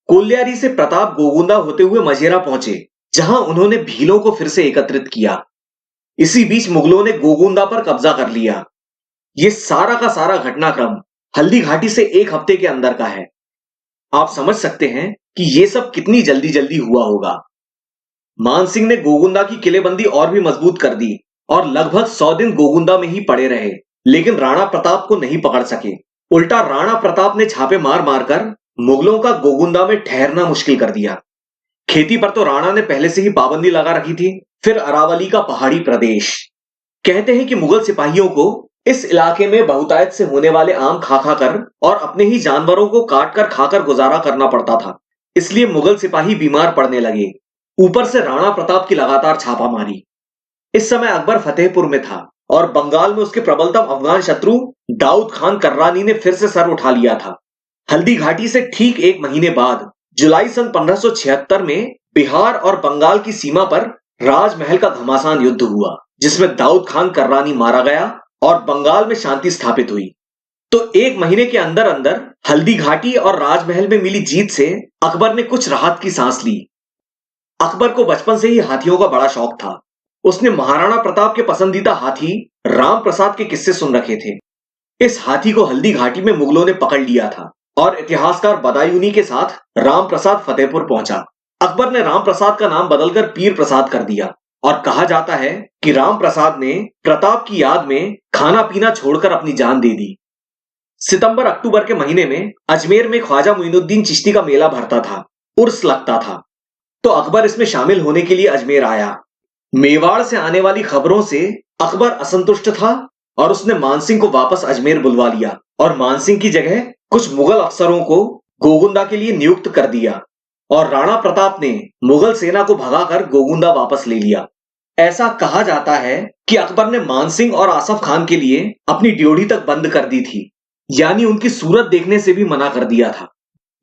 कोल्यारी से प्रताप गोगुंदा होते हुए मझेरा पहुंचे, जहां उन्होंने भीलों को फिर से एकत्रित किया। इसी बीच मुगलों ने गोगुंदा पर कब्जा कर लिया। ये सारा का सारा घटनाक्रम हल्दी घाटी से 1 हफ्ते के अंदर का है। आप समझ सकते हैं कि ये सब कितनी जल्दी जल्दी हुआ होगा। मानसिंह ने गोगुंदा की किलेबंदी और भी मजबूत कर दी और लगभग 100 दिन गोगुंदा में ही पड़े रहे, लेकिन राणा प्रताप को नहीं पकड़ सके। उल्टा राणा प्रताप ने छापे मार मारकर मुगलों का गोगुंदा में ठहरना मुश्किल कर दिया। खेती पर तो राणा ने पहले से ही पाबंदी लगा रखी थी। फिर अरावली का पहाड़ी प्रदेश। कहते हैं कि मुगल सिपाहियों को इस इलाके में बहुतायत से होने वाले आम खा खा कर और अपने ही जानवरों को काट कर खाकर गुजारा करना पड़ता था, इसलिए मुगल सिपाही बीमार पड़ने लगे। ऊपर से राणा प्रताप की लगातार छापामारी। इस समय अकबर फतेहपुर में था और बंगाल में उसके प्रबलतम अफगान शत्रु दाऊद खान कर्रानी ने फिर से सर उठा लिया था। हल्दी घाटी से ठीक 1 महीने बाद जुलाई सन 1576 में बिहार और बंगाल की सीमा पर राजमहल का घमासान युद्ध हुआ, जिसमें दाऊद खान कर्रानी मारा गया और बंगाल में शांति स्थापित हुई। तो 1 महीने के अंदर अंदर हल्दी घाटी और राजमहल में मिली जीत से अकबर ने कुछ राहत की सांस ली। अकबर को बचपन से ही हाथियों का बड़ा शौक था। उसने महाराणा प्रताप के पसंदीदा हाथी राम प्रसाद के किस्से सुन रखे थे। इस हाथी को हल्दी घाटी में मुगलों ने पकड़ लिया था और इतिहासकार बदायूनी के साथ राम प्रसाद फतेहपुर पहुंचा। अकबर ने राम प्रसाद का नाम बदलकर पीर प्रसाद कर दिया और कहा जाता है कि राम प्रसाद ने प्रताप की याद में खाना पीना छोड़कर अपनी जान दे दी। सितंबर अक्टूबर के महीने में अजमेर में ख्वाजा मुइनुद्दीन चिश्ती का मेला भरता था, उर्स लगता था। तो अकबर इसमें शामिल होने के लिए अजमेर आया। मेवाड़ से आने वाली खबरों से अकबर असंतुष्ट था और उसने मानसिंह को वापस अजमेर बुलवा लिया और मानसिंह की जगह कुछ मुगल अफसरों को गोगुंदा के लिए नियुक्त कर दिया और राणा प्रताप ने मुगल सेना को भगाकर गोगुंदा वापस ले लिया। ऐसा कहा जाता है कि अकबर ने मानसिंह और आसफ खान के लिए अपनी ड्योढ़ी तक बंद कर दी थी, यानी उनकी सूरत देखने से भी मना कर दिया था।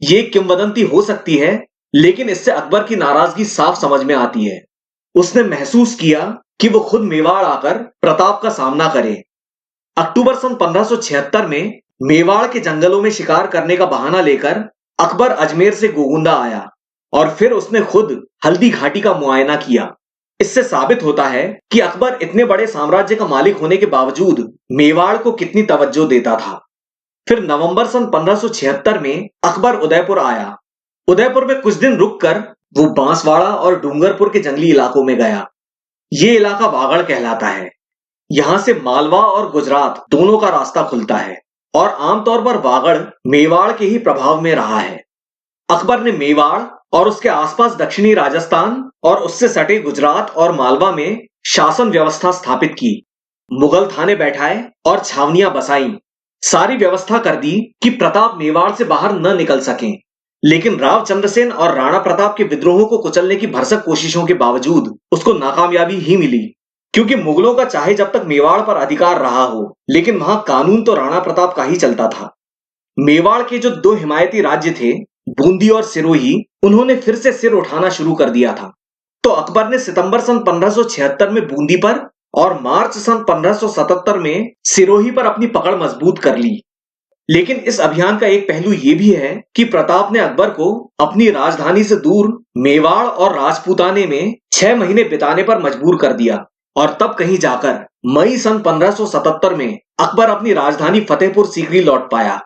ये किंवदंती हो सकती है, लेकिन इससे अकबर की नाराजगी साफ समझ में आती है। उसने महसूस किया कि वो खुद मेवाड़ आकर प्रताप का सामना करे। अक्टूबर सन 1576 में मेवाड़ के जंगलों में शिकार करने का बहाना लेकर अकबर अजमेर से गोगुंदा आया और फिर उसने खुद हल्दी घाटी का मुआयना किया। इससे साबित होता है कि अकबर इतने बड़े साम्राज्य का मालिक होने के बावजूद मेवाड़ को कितनी तवज्जो देता था। फिर नवंबर सन 1576 में अकबर उदयपुर आया। उदयपुर में कुछ दिन रुककर वो बांसवाड़ा और डूंगरपुर के जंगली इलाकों में गया। ये इलाका वागड़ कहलाता है। यहां से मालवा और गुजरात दोनों का रास्ता खुलता है और आमतौर पर वागड़ मेवाड़ के ही प्रभाव में रहा है। अकबर ने मेवाड़ और उसके आसपास दक्षिणी राजस्थान और उससे सटे गुजरात और मालवा में शासन व्यवस्था स्थापित की। मुगल थाने बैठाए और छावनियां बसाई। सारी व्यवस्था कर दी कि प्रताप मेवाड़ से बाहर न निकल सकें। लेकिन राव चंद्रसेन और राणा प्रताप के विद्रोहों को कुचलने की भरसक कोशिशों के बावजूद उसको नाकामयाबी ही मिली, क्योंकि मुगलों का चाहे जब तक मेवाड़ पर अधिकार रहा हो, लेकिन वहां कानून तो राणा प्रताप का ही चलता था। मेवाड़ के जो 2 हिमायती राज्य थे, बूंदी और सिरोही, उन्होंने फिर से सिर उठाना शुरू कर दिया था। तो अकबर ने सितंबर सन 1576 में बूंदी पर और मार्च सन 1577 में सिरोही पर अपनी पकड़ मजबूत कर ली। लेकिन इस अभियान का एक पहलू यह भी है कि प्रताप ने अकबर को अपनी राजधानी से दूर मेवाड़ और राजपूताने में 6 महीने बिताने पर मजबूर कर दिया और तब कहीं जाकर मई सन 1577 में अकबर अपनी राजधानी फतेहपुर सीकरी लौट पाया।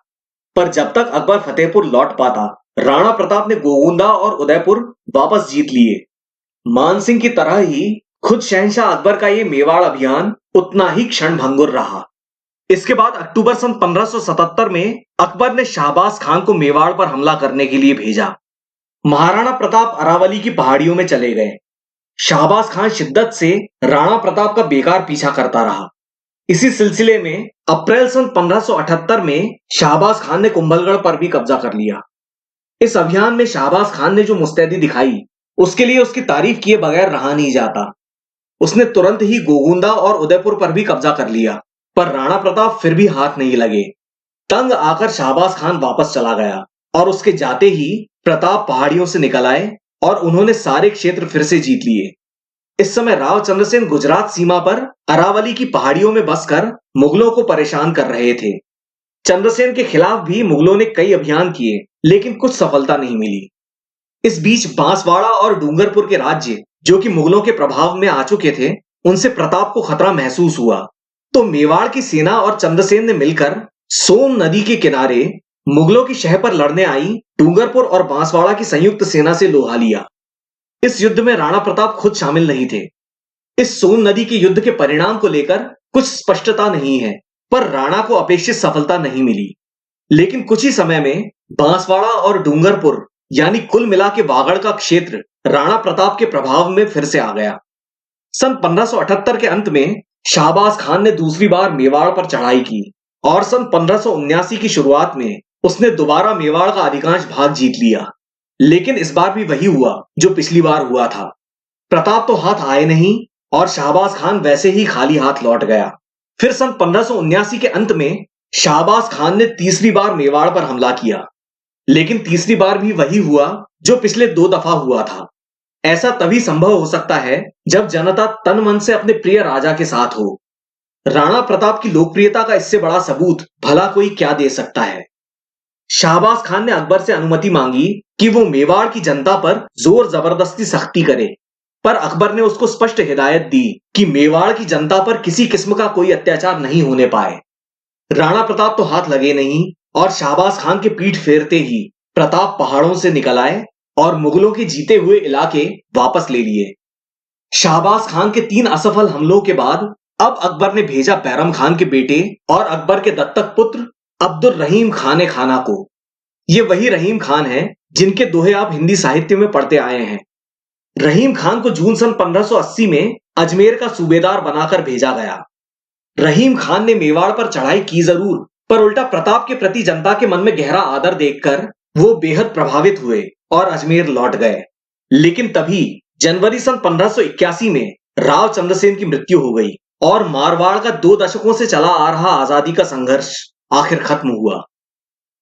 पर जब तक अकबर फतेहपुर लौट पाता, राणा प्रताप ने गोगुंदा और उदयपुर वापस जीत लिए। मानसिंह की तरह ही खुद शहंशाह अकबर का यह मेवाड़ अभियान उतना ही क्षणभंगुर रहा। इसके बाद अक्टूबर सन 1577 में अकबर ने शाहबाज खान को मेवाड़ पर हमला करने के लिए भेजा। महाराणा प्रताप अरावली की पहाड़ियों में चले गए। शाहबाज खान शिद्दत से राणा प्रताप का बेकार पीछा करता रहा। इसी सिलसिले में अप्रैल सन 1578 में शाहबाज खान ने कुंभलगढ़ पर भी कब्जा कर लिया। इस अभियान में शाहबाज खान ने जो मुस्तैदी दिखाई, उसके लिए उसकी तारीफ किए बगैर रहा नहीं जाता। उसने तुरंत ही गोगुंदा और उदयपुर पर भी कब्जा कर लिया, पर राणा प्रताप फिर भी हाथ नहीं लगे। तंग आकर शाहबाज खान वापस चला गया और उसके जाते ही प्रताप पहाड़ियों से निकल आए और उन्होंने सारे क्षेत्र फिर से जीत लिए। इस समय राव चंद्रसेन गुजरात सीमा पर अरावली की पहाड़ियों में बसकर मुगलों को परेशान कर रहे थे। चंद्रसेन के खिलाफ भी मुगलों ने कई अभियान किए, लेकिन कुछ सफलता नहीं मिली। इस बीच बांसवाड़ा और डूंगरपुर के राज्य, जो कि मुगलों के प्रभाव में आ चुके थे, उनसे प्रताप को खतरा महसूस हुआ। तो मेवाड़ की सेना और चंद्रसेन ने मिलकर सोन नदी के किनारे मुगलों की शह पर लड़ने आई डूंगरपुर और बांसवाड़ा की संयुक्त सेना से लोहा लिया। इस युद्ध में राणा प्रताप खुद शामिल नहीं थे। इस सोन नदी के युद्ध के परिणाम को लेकर कुछ स्पष्टता नहीं है, पर राणा को अपेक्षित सफलता नहीं मिली। लेकिन कुछ ही समय में बांसवाड़ा और डूंगरपुर यानी कुल मिला के वागड़ का क्षेत्र राणा प्रताप के प्रभाव में फिर से आ गया। सन 1578 के अंत में शाहबाज खान ने दूसरी बार मेवाड़ पर चढ़ाई की और सन 1579 की शुरुआत में उसने दोबारा मेवाड़ का अधिकांश भाग जीत लिया। लेकिन इस बार भी वही हुआ जो पिछली बार हुआ था। प्रताप तो हाथ आए नहीं और शाहबाज खान वैसे ही खाली हाथ लौट गया। फिर सन 1579 के अंत में शाहबाज खान ने तीसरी बार मेवाड़ पर हमला किया, लेकिन तीसरी बार भी वही हुआ जो पिछले 2 दफा हुआ था। ऐसा तभी संभव हो सकता है जब जनता तन मन से अपने प्रिय राजा के साथ हो। राणा प्रताप की लोकप्रियता का इससे बड़ा सबूत भला कोई क्या दे सकता है। शाहबाज खान ने अकबर से अनुमति मांगी कि वो मेवाड़ की जनता पर जोर जबरदस्ती सख्ती करे, पर अकबर ने उसको स्पष्ट हिदायत दी कि मेवाड़ की जनता पर किसी किस्म का कोई अत्याचार नहीं होने पाए। राणा प्रताप तो हाथ लगे नहीं और शाहबाज खान के पीठ फेरते ही प्रताप पहाड़ों से निकल आए और मुगलों के जीते हुए इलाके वापस ले लिए। शाहबाज खान के 3 असफल हमलों के बाद अब अकबर ने भेजा बैरम खान के बेटे और अकबर के दत्तक पुत्र अब्दुल रहीम खान खाना को। ये वही रहीम खान है जिनके दोहे आप हिंदी साहित्य में पढ़ते आए हैं। रहीम खान को जून सन 1580 में अजमेर का सूबेदार बनाकर भेजा गया। रहीम खान ने मेवाड़ पर चढ़ाई की जरूर, पर उल्टा प्रताप के प्रति जनता के मन में गहरा आदर देखकर वो बेहद प्रभावित हुए और अजमेर लौट गए। लेकिन तभी जनवरी सन 1581 में राव चंद्रसेन की मृत्यु हो गई और मारवाड़ का 2 दशकों से चला आ रहा आजादी का संघर्ष आखिर खत्म हुआ।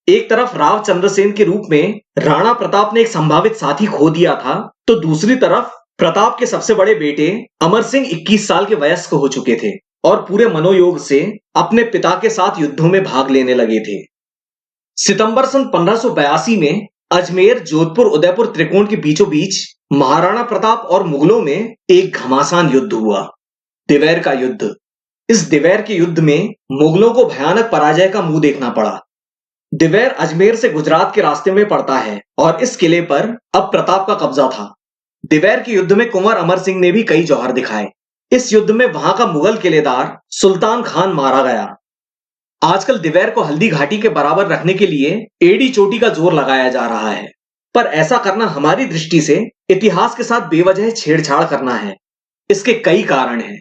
एक तरफ राव चंद्रसेन के रूप में राणा प्रताप ने एक संभावित साथी खो दिया था, तो दूसरी तरफ प्रताप के सबसे बड़े बेटे अमर सिंह 21 साल के वयस्क हो चुके थे और पूरे मनोयोग से अपने पिता के साथ युद्धों में भाग लेने लगे थे। सितंबर सन 1582 में अजमेर, जोधपुर, उदयपुर त्रिकोण के बीचों बीच महाराणा प्रताप और मुगलों में एक घमासान युद्ध हुआ, दिवैर का युद्ध। इस दिवैर के युद्ध में मुगलों को भयानक पराजय का मुंह देखना पड़ा। दिवैर अजमेर से गुजरात के रास्ते में पड़ता है और इस किले पर अब प्रताप का कब्जा था। दिवैर के युद्ध में कुंवर अमर सिंह ने भी कई जौहर दिखाए। इस युद्ध में वहां का मुगल किलेदार सुल्तान खान मारा गया। आजकल दिवैर को हल्दी घाटी के बराबर रखने के लिए एड़ी चोटी का जोर लगाया जा रहा है, पर ऐसा करना हमारी दृष्टि से इतिहास के साथ बेवजह छेड़छाड़ करना है। इसके कई कारण हैं।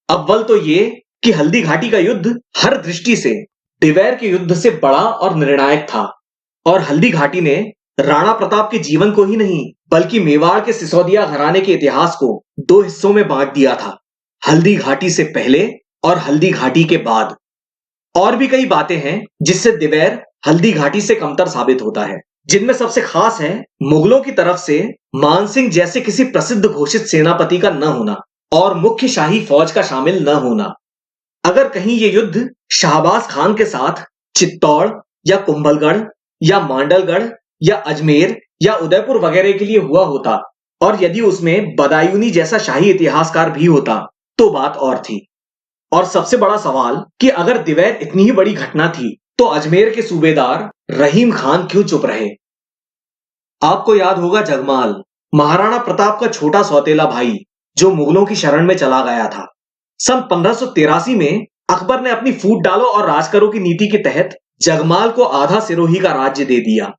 अव्वल तो ये कि हल्दी घाटी का युद्ध हर दृष्टि से दिवैर के युद्ध से बड़ा और निर्णायक था, और हल्दी घाटी ने राणा प्रताप के जीवन को ही नहीं बल्कि मेवाड़ के सिसोदिया घराने के इतिहास को 2 हिस्सों में बांट दिया था, हल्दी घाटी से पहले और हल्दी घाटी के बाद। और भी कई बातें हैं जिससे दिवैर हल्दी घाटी से कमतर साबित होता है, जिनमें सबसे खास है मुगलों की तरफ से मानसिंह जैसे किसी प्रसिद्ध घोषित सेनापति का न होना और मुख्य शाही फौज का शामिल न होना। अगर कहीं ये युद्ध शाहबाज खान के साथ चित्तौड़ या कुंभलगढ़ या मांडलगढ़ या अजमेर या उदयपुर वगैरह के लिए हुआ होता, और यदि उसमें बदायूनी जैसा शाही इतिहासकार भी होता, तो बात और थी। और सबसे बड़ा सवाल कि अगर दिवैर इतनी ही बड़ी घटना थी तो अजमेर के सूबेदार रहीम खान क्यों चुप रहे। आपको याद होगा जगमाल, महाराणा प्रताप का छोटा सौतेला भाई, जो मुगलों की शरण में चला गया था। सन 1583 में अकबर ने अपनी फूट डालो और राज करो की नीति के तहत जगमाल को आधा सिरोही का राज्य दे दिया।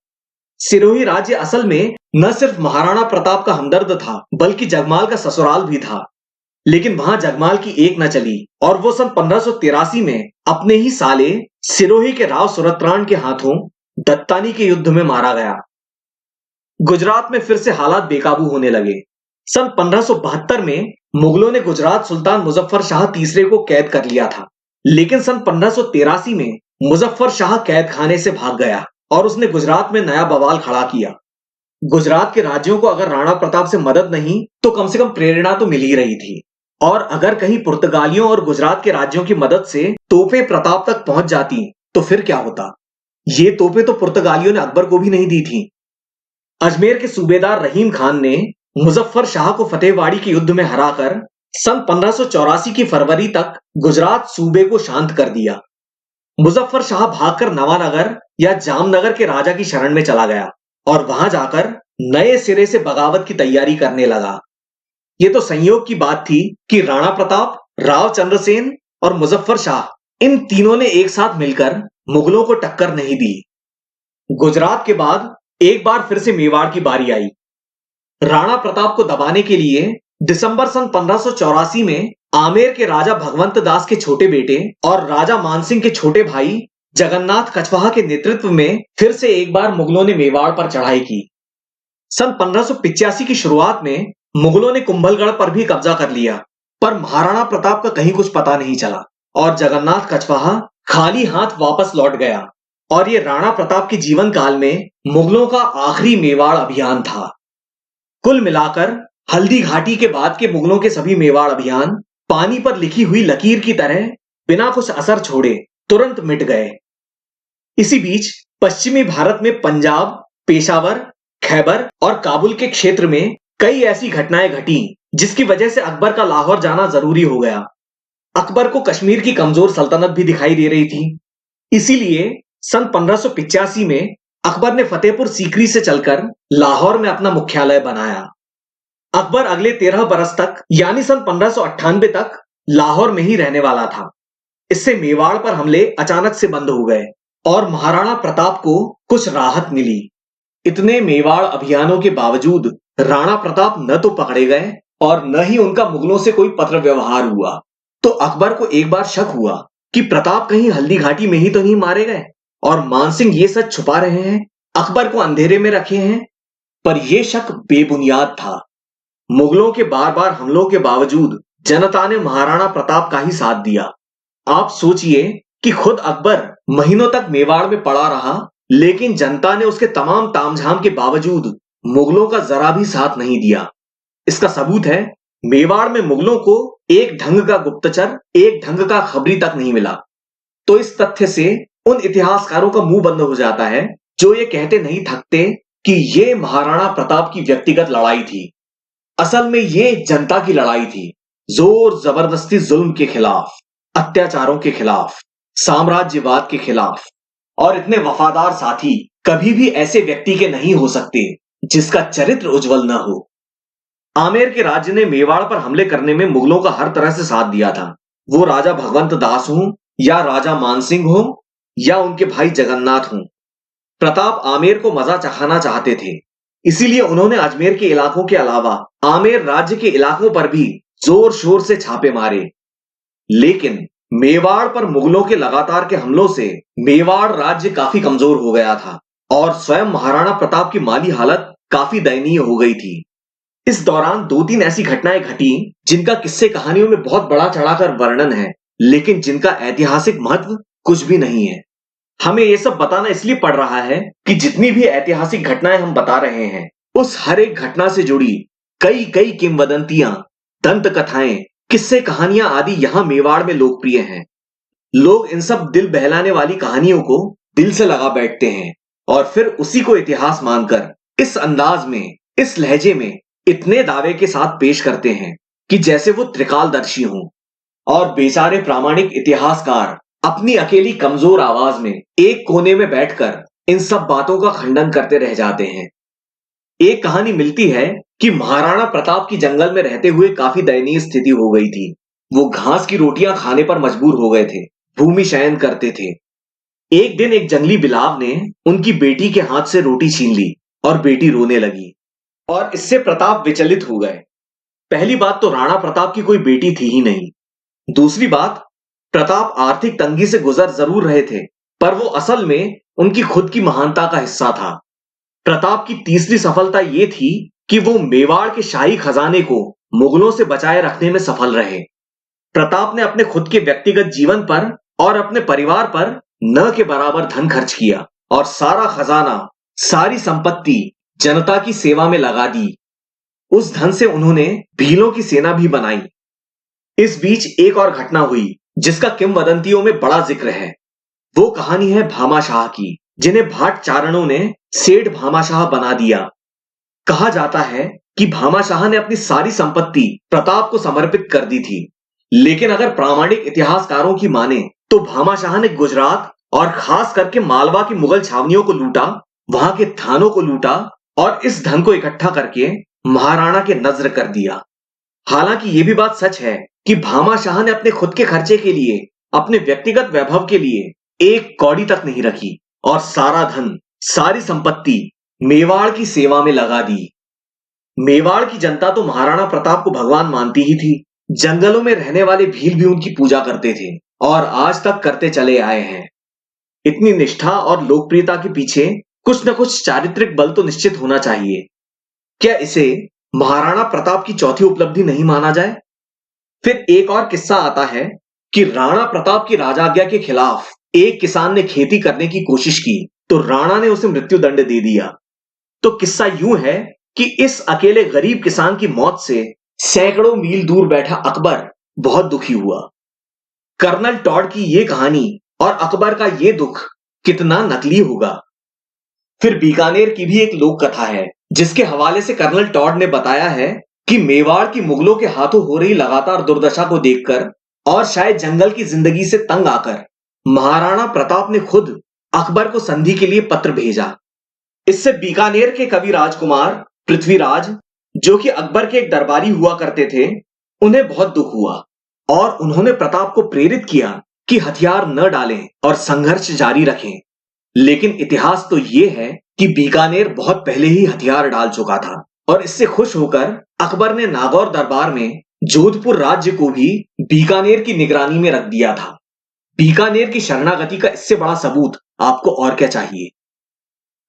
सिरोही राज्य असल में न सिर्फ महाराणा प्रताप का हमदर्द था बल्कि जगमाल का ससुराल भी था। लेकिन वहां जगमाल की एक न चली और वो सन 1583 में अपने ही साले सिरोही के राव सुरत्राण के हाथों दत्तानी के युद्ध में मारा गया। गुजरात में फिर से हालात बेकाबू होने लगे। सन 1572 में मुगलों ने गुजरात सुल्तान मुजफ्फर शाह तीसरे को कैद कर लिया था, लेकिन सन 1583 में मुजफ्फर शाह कैद खाने से भाग गया और उसने गुजरात में नया बवाल खड़ा किया। गुजरात के राज्यों को अगर राणा प्रताप से मदद नहीं तो कम से कम प्रेरणा तो मिल ही रही थी, और अगर कहीं पुर्तगालियों और गुजरात के राज्यों की मदद से तोपें प्रताप तक पहुंच जाती तो फिर क्या होता। ये तोपें तो पुर्तगालियों ने अकबर को भी नहीं दी थी। अजमेर के सूबेदार रहीम खान ने मुजफ्फर शाह को फतेहवाड़ी के युद्ध में हराकर सन 1584 की फरवरी तक गुजरात सूबे को शांत कर दिया। मुजफ्फर शाह भागकर नवानगर या जामनगर के राजा की शरण में चला गया और वहां जाकर नए सिरे से बगावत की तैयारी करने लगा। ये तो संयोग की बात थी कि राणा प्रताप, राव चंद्रसेन और मुजफ्फर शाह इन तीनों ने एक साथ मिलकर मुगलों को टक्कर नहीं दी। गुजरात के बाद एक बार फिर से मेवाड़ की बारी आई। राणा प्रताप को दबाने के लिए दिसंबर सन 1584 में आमेर के राजा भगवंत दास के छोटे बेटे और राजा मानसिंह के छोटे भाई जगन्नाथ कछवाहा के नेतृत्व में फिर से एक बार मुगलों ने मेवाड़ पर चढ़ाई की। सन 1585 की शुरुआत में मुगलों ने कुंभलगढ़ पर भी कब्जा कर लिया, पर महाराणा प्रताप का कहीं कुछ पता नहीं चला और जगन्नाथ कछवाहा खाली हाथ वापस लौट गया। और ये राणा प्रताप के जीवन काल में मुगलों का आखिरी मेवाड़ अभियान था। कुल मिलाकर हल्दी घाटी के बाद के मुगलों के सभी मेवाड़ अभियान पानी पर लिखी हुई लकीर की तरह बिना कुछ असर छोड़े तुरंत मिट गए। इसी बीच पश्चिमी भारत में पंजाब, पेशावर, खैबर और काबुल के क्षेत्र में कई ऐसी घटनाएं घटी जिसकी वजह से अकबर का लाहौर जाना जरूरी हो गया। अकबर को कश्मीर की कमजोर सल्तनत भी दिखाई दे रही थी। इसीलिए सन 1585 में अकबर ने फतेहपुर सीकरी से चलकर लाहौर में अपना मुख्यालय बनाया। अकबर अगले 13 बरस तक यानी सन 1598 तक लाहौर में ही रहने वाला था। इससे मेवाड़ पर हमले अचानक से बंद हो गए और महाराणा प्रताप को कुछ राहत मिली। इतने मेवाड़ अभियानों के बावजूद राणा प्रताप न तो पकड़े गए और न ही उनका मुगलों से कोई पत्र व्यवहार हुआ। तो अकबर को एक बार शक हुआ कि प्रताप कहीं हल्दी घाटी में ही तो नहीं मारे गए और मानसिंह ये सच छुपा रहे हैं, अकबर को अंधेरे में रखे हैं। पर यह शक बेबुनियाद था। मुगलों के बार बार हमलों के बावजूद जनता ने महाराणा प्रताप का ही साथ दिया। आप सोचिए कि खुद अकबर महीनों तक मेवाड़ में पड़ा रहा, लेकिन जनता ने उसके तमाम तामझाम के बावजूद मुगलों का जरा भी साथ नहीं दिया। इसका सबूत है मेवाड़ में मुगलों को एक ढंग का गुप्तचर, एक ढंग का खबरी तक नहीं मिला। तो इस तथ्य से उन इतिहासकारों का मुंह बंद हो जाता है जो ये कहते नहीं थकते कि ये महाराणा प्रताप की व्यक्तिगत लड़ाई थी। असल में ये जनता की लड़ाई थी, जोर जबरदस्ती जुल्म के खिलाफ, अत्याचारों के खिलाफ, साम्राज्यवाद के खिलाफ। और इतने वफादार साथी कभी भी ऐसे व्यक्ति के नहीं हो सकते जिसका चरित्र उज्जवल न हो। आमेर के राज्य ने मेवाड़ पर हमले करने में मुगलों का हर तरह से साथ दिया था। वो राजा भगवंत दास हो या राजा मानसिंह हो या उनके भाई जगन्नाथ हो, प्रताप आमेर को मजा चखाना चाहते थे। इसीलिए उन्होंने अजमेर के इलाकों के अलावा आमेर राज्य के इलाकों पर भी जोर शोर से छापे मारे। लेकिन मेवाड़ पर मुगलों के लगातार के हमलों से मेवाड़ राज्य काफी कमजोर हो गया था और स्वयं महाराणा प्रताप की माली हालत काफी दयनीय हो गई थी। इस दौरान 2-3 ऐसी घटनाएं घटी जिनका किस्से कहानियों में बहुत बड़ा चढ़ाकर वर्णन है, लेकिन जिनका ऐतिहासिक महत्व कुछ भी नहीं है। हमें यह सब बताना इसलिए पड़ रहा है कि जितनी भी ऐतिहासिक घटनाएं हम बता रहे हैं, उस हर एक घटना से जुड़ी कई कई किंवदंतियां, दंत कथाएं, किस्से कहानियां आदि यहां मेवाड़ में लोकप्रिय हैं। लोग इन सब दिल बहलाने वाली कहानियों को दिल से लगा बैठते हैं और फिर उसी को इतिहास मानकर इस अंदाज में, इस लहजे में इतने दावे के साथ पेश करते हैं कि जैसे वो त्रिकालदर्शी हों। और बेचारे प्रामाणिक इतिहासकार अपनी अकेली कमजोर आवाज में एक कोने में बैठकर इन सब बातों का खंडन करते रह जाते हैं। एक कहानी मिलती है कि महाराणा प्रताप की जंगल में रहते हुए काफी दयनीय स्थिति हो गई थी। वो घास की रोटियां खाने पर मजबूर हो गए थे, भूमि शयन करते थे। एक दिन एक जंगली बिलाव ने उनकी बेटी के हाथ से रोटी छीन ली और बेटी रोने लगी और इससे प्रताप विचलित हो गए। पहली बात तो राणा प्रताप की कोई बेटी थी ही नहीं। दूसरी बात, प्रताप आर्थिक तंगी से गुजर जरूर रहे थे, पर वो असल में उनकी खुद की महानता का हिस्सा था। प्रताप की तीसरी सफलता यह थी कि वो मेवाड़ के शाही खजाने को मुगलों से बचाए रखने में सफल रहे। प्रताप ने अपने खुद के व्यक्तिगत जीवन पर और अपने परिवार पर न के बराबर धन खर्च किया और सारा खजाना, सारी संपत्ति जनता की सेवा में लगा दी। उस धन से उन्होंने भीलों की सेना भी बनाई। इस बीच एक और घटना हुई जिसका किंवदंतियों में बड़ा जिक्र है। वो कहानी है भामाशाह की, जिन्हें भाट चारणों ने सेठ भामाशाह बना दिया। कहा जाता है कि भामाशाह ने अपनी सारी संपत्ति प्रताप को समर्पित कर दी थी, लेकिन अगर प्रामाणिक इतिहासकारों की माने तो भामाशाह ने गुजरात और खास करके मालवा की मुगल छावनियों को लूटा, वहां के थानों को लूटा और इस धन को इकट्ठा करके महाराणा के नजर कर दिया। हालांकि यह भी बात सच है कि भामाशाह ने अपने खुद के खर्चे के लिए, अपने व्यक्तिगत वैभव के लिए एक कौड़ी तक नहीं रखी और सारा धन, सारी संपत्ति मेवाड़ की सेवा में लगा दी। मेवाड़ की जनता तो महाराणा प्रताप को भगवान मानती ही थी। जंगलों में रहने वाले भील भी उनकी पूजा करते थे और आज तक करते चले आए हैं। इतनी निष्ठा और लोकप्रियता के पीछे कुछ न कुछ चारित्रिक बल तो निश्चित होना चाहिए। क्या इसे महाराणा प्रताप की चौथी उपलब्धि नहीं माना जाए? फिर एक और किस्सा आता है कि राणा प्रताप की राजाज्ञा के खिलाफ एक किसान ने खेती करने की कोशिश की तो राणा ने उसे मृत्युदंड दे दिया। तो किस्सा यूं है कि इस अकेले गरीब किसान की मौत से सैकड़ों मील दूर बैठा अकबर बहुत दुखी हुआ। कर्नल टॉड की यह कहानी और अकबर का यह दुख कितना नकली होगा। फिर बीकानेर की भी एक लोक कथा है जिसके हवाले से कर्नल टॉड ने बताया है कि मेवाड़ की मुगलों के हाथों हो रही लगातार दुर्दशा को देखकर और शायद जंगल की जिंदगी से तंग आकर महाराणा प्रताप ने खुद अकबर को संधि के लिए पत्र भेजा। इससे बीकानेर के कवि राजकुमार पृथ्वीराज, जो कि अकबर के एक दरबारी हुआ करते थे, उन्हें बहुत दुख हुआ और उन्होंने प्रताप को प्रेरित किया कि हथियार न डालें और संघर्ष जारी रखें। लेकिन इतिहास तो यह है कि बीकानेर बहुत पहले ही हथियार डाल चुका था और इससे खुश होकर अकबर ने नागौर दरबार में जोधपुर राज्य को भी बीकानेर की निगरानी में रख दिया था। बीकानेर की शरणागति का इससे बड़ा सबूत आपको और क्या चाहिए?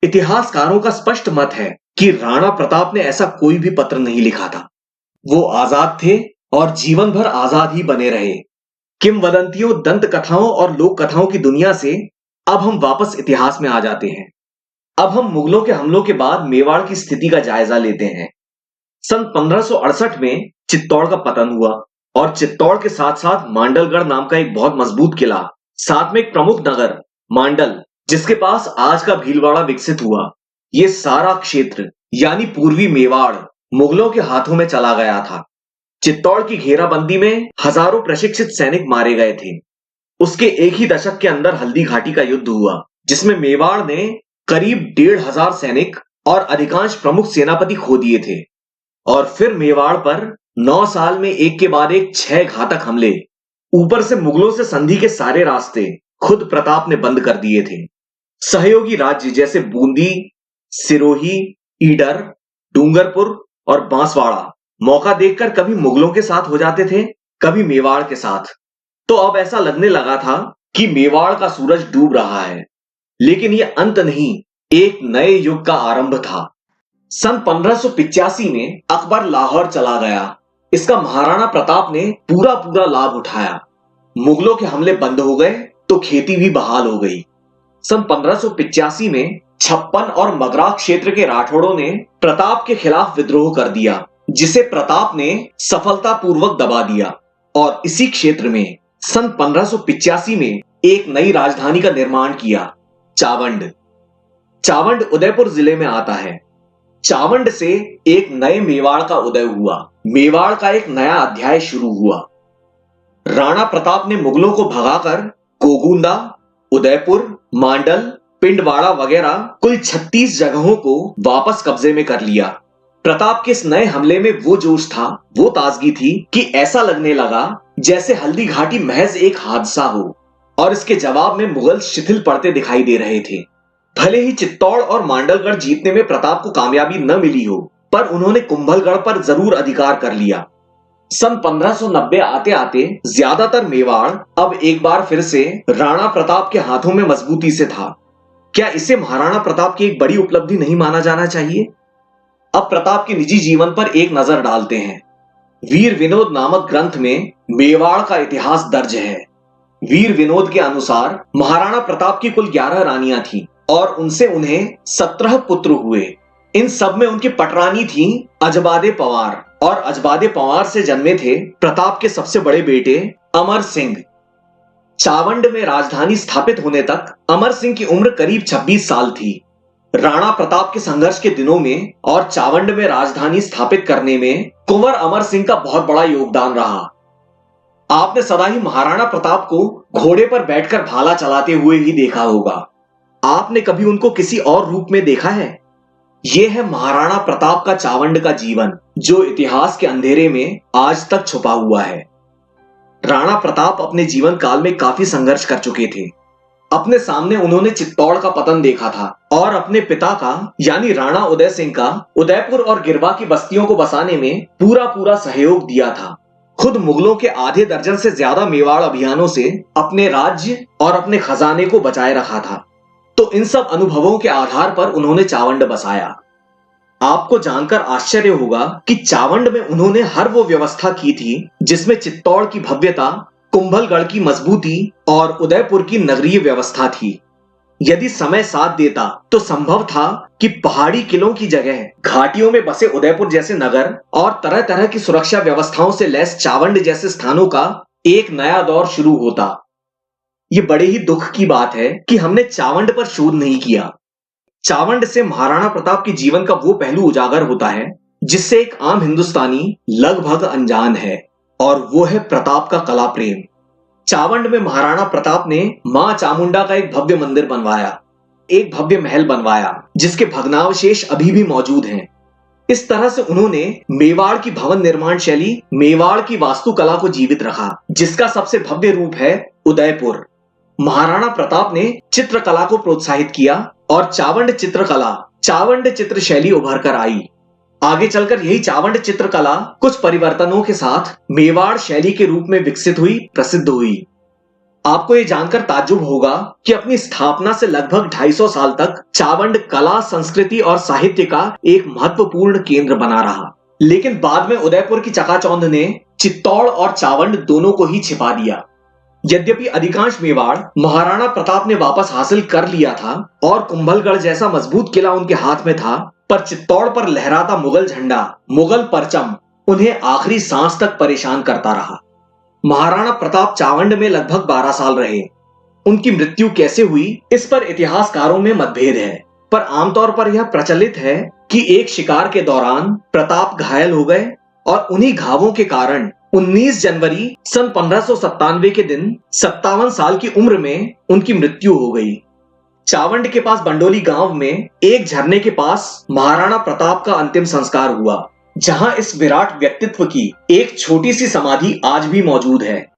इतिहासकारों का स्पष्ट मत है कि राणा प्रताप ने ऐसा कोई भी पत्र नहीं लिखा था। वो आजाद थे और जीवन भर आजाद ही बने रहे। किंवदंतियों, दंत कथाओं और लोक कथाओं की दुनिया से अब हम वापस इतिहास में आ जाते हैं। अब हम मुगलों के हमलों के बाद मेवाड़ की स्थिति का जायजा लेते हैं। सन 1568 में चित्तौड़ का पतन हुआ और चित्तौड़ के साथ साथ मांडलगढ़ नाम का एक बहुत मजबूत किला, साथ में एक प्रमुख नगर मांडल, जिसके पास आज का भीलवाड़ा विकसित हुआ, ये सारा क्षेत्र यानी पूर्वी मेवाड़ मुगलों के हाथों में चला गया था। चित्तौड़ की घेराबंदी में हजारों प्रशिक्षित सैनिक मारे गए थे। उसके एक ही दशक के अंदर हल्दी घाटी का युद्ध हुआ, जिसमें मेवाड़ ने करीब 1500 सैनिक और अधिकांश प्रमुख सेनापति खो दिए थे। और फिर मेवाड़ पर 9 साल में एक के बाद एक 6 घातक हमले, ऊपर से मुगलों से संधि के सारे रास्ते खुद प्रताप ने बंद कर दिए थे। सहयोगी राज्य जैसे बूंदी, सिरोही, ईडर, डूंगरपुर और बांसवाड़ा मौका देखकर कभी मुगलों के साथ हो जाते थे, कभी मेवाड़ के साथ। तो अब ऐसा लगने लगा था कि मेवाड़ का सूरज डूब रहा है। लेकिन यह अंत नहीं, एक नए युग का आरंभ था। सन 1585 में अकबर लाहौर चला गया। इसका महाराणा प्रताप ने पूरा पूरा लाभ उठाया। मुगलों के हमले बंद हो गए तो खेती भी बहाल हो गई। सन 1585 में छप्पन और मगरा क्षेत्र के राठौड़ों ने प्रताप के खिलाफ विद्रोह कर दिया, जिसे प्रताप ने सफलतापूर्वक दबा दिया और इसी क्षेत्र में सन 1585 में एक नई राजधानी का निर्माण किया, चावंड। चावंड उदयपुर जिले में आता है। चावंड से एक नए मेवाड़ का उदय हुआ। मेवाड़ का एक नया अध्याय शुरू हुआ। राणा प्रताप ने मुगलों को भगाकर गोगुंदा, उदयपुर, मांडल, पिंडवाड़ा वगैरह कुल 36 जगहों को वापस कब्जे में कर लिया। प्रताप के इस नए हमले में वो जोश था, वो ताजगी थी कि ऐसा लगने लगा जैसे हल्दी घाटी महज एक हादसा हो और इसके जवाब में मुगल शिथिल पड़ते दिखाई दे रहे थे। भले ही चित्तौड़ और मांडलगढ़ जीतने में प्रताप को कामयाबी न मिली हो, पर उन्होंने कुंभलगढ़ पर जरूर अधिकार कर लिया। सन 1590 आते आते ज्यादातर मेवाड़ अब एक बार फिर से राणा प्रताप के हाथों में मजबूती से था। क्या इसे महाराणा प्रताप की एक बड़ी उपलब्धि नहीं माना जाना चाहिए? अब प्रताप के निजी जीवन पर एक नजर डालते हैं। वीर विनोद नामक ग्रंथ में मेवाड़ का इतिहास दर्ज है। वीर विनोद के अनुसार महाराणा प्रताप की कुल 11 रानियां थीं और उनसे उन्हें 17 पुत्र हुए। इन सब में उनकी पटरानी थी अजबादे पंवार और अजबादे पंवार से जन्मे थे प्रताप के सबसे बड़े बेटे अमर सिंह। चावंड में राजधानी स्थापित होने तक अमर सिंह की उम्र करीब 26 साल थी। राणा प्रताप के संघर्ष के दिनों में और चावंड में राजधानी स्थापित करने में कुंवर अमर सिंह का बहुत बड़ा योगदान रहा। आपने सदा ही महाराणा प्रताप को घोड़े पर बैठकर भाला चलाते हुए ही देखा होगा। आपने कभी उनको किसी और रूप में देखा है? ये है महाराणा प्रताप का चावंड का जीवन, जो इतिहास के अंधेरे में आज तक छुपा हुआ है। राणा प्रताप अपने जीवन काल में काफी संघर्ष कर चुके थे। अपने सामने उन्होंने चित्तौड़ का पतन देखा था और अपने पिता का यानी राणा उदय सिंह का उदयपुर और गिरवा की बस्तियों को बसाने में पूरा पूरा सहयोग दिया था। खुद मुगलों के आधे दर्जन से ज्यादा मेवाड़ अभियानों से अपने राज्य और अपने खजाने को बचाए रखा था। तो इन सब अनुभवों के आधार पर उन्होंने चावंड बसाया। आपको जानकर आश्चर्य होगा कि चावंड में उन्होंने हर वो व्यवस्था की थी जिसमें चित्तौड़ की भव्यता, कुंभलगढ़ की मजबूती और उदयपुर की नगरीय व्यवस्था थी। यदि समय साथ देता तो संभव था कि पहाड़ी किलों की जगह घाटियों में बसे उदयपुर जैसे नगर और तरह तरह की सुरक्षा व्यवस्थाओं से लैस चावंड जैसे स्थानों का एक नया दौर शुरू होता। ये बड़े ही दुख की बात है कि हमने चावंड पर शोध नहीं किया। चावंड से महाराणा प्रताप के जीवन का वो पहलू उजागर होता है जिससे एक आम हिंदुस्तानी लगभग अनजान है, और वो है प्रताप का कला प्रेम। चावंड में महाराणा प्रताप ने मां चामुंडा का एक भव्य मंदिर बनवाया, एक भव्य महल बनवाया जिसके भग्नावशेष अभी भी मौजूद हैं। इस तरह से उन्होंने मेवाड़ की भवन निर्माण शैली, मेवाड़ की वास्तुकला को जीवित रखा, जिसका सबसे भव्य रूप है उदयपुर। महाराणा प्रताप ने चित्रकला को प्रोत्साहित किया और चावंड चित्रकला, चावंड चित्र शैली उभर कर आई। आगे चलकर यही चावंड चित्रकला कुछ परिवर्तनों के साथ मेवाड़ शैली के रूप में विकसित हुई, प्रसिद्ध हुई। आपको ये जानकर ताज्जुब होगा कि अपनी स्थापना से लगभग 250 साल तक चावंड कला, संस्कृति और साहित्य का एक महत्वपूर्ण केंद्र बना रहा। लेकिन बाद में उदयपुर की चकाचौंध ने चित्तौड़ और चावंड दोनों को ही छिपा दिया। यद्यपि अधिकांश मेवाड़ महाराणा प्रताप ने वापस हासिल कर लिया था और कुंभलगढ़ जैसा मजबूत किला उनके हाथ में था, पर चित्तौड़ पर लहराता मुगल झंडा, मुगल परचम उन्हें आखिरी सांस तक परेशान करता रहा। महाराणा प्रताप चावंड में लगभग 12 साल रहे। उनकी मृत्यु कैसे हुई इस पर इतिहासकारों में मतभेद है, पर आमतौर पर यह प्रचलित है कि एक शिकार के दौरान प्रताप घायल हो गए और उन्हीं घावों के कारण 19 जनवरी सन 1597 के दिन 57 साल की उम्र में उनकी मृत्यु हो गई। चावंड के पास बंडोली गांव में एक झरने के पास महाराणा प्रताप का अंतिम संस्कार हुआ, जहां इस विराट व्यक्तित्व की एक छोटी सी समाधि आज भी मौजूद है।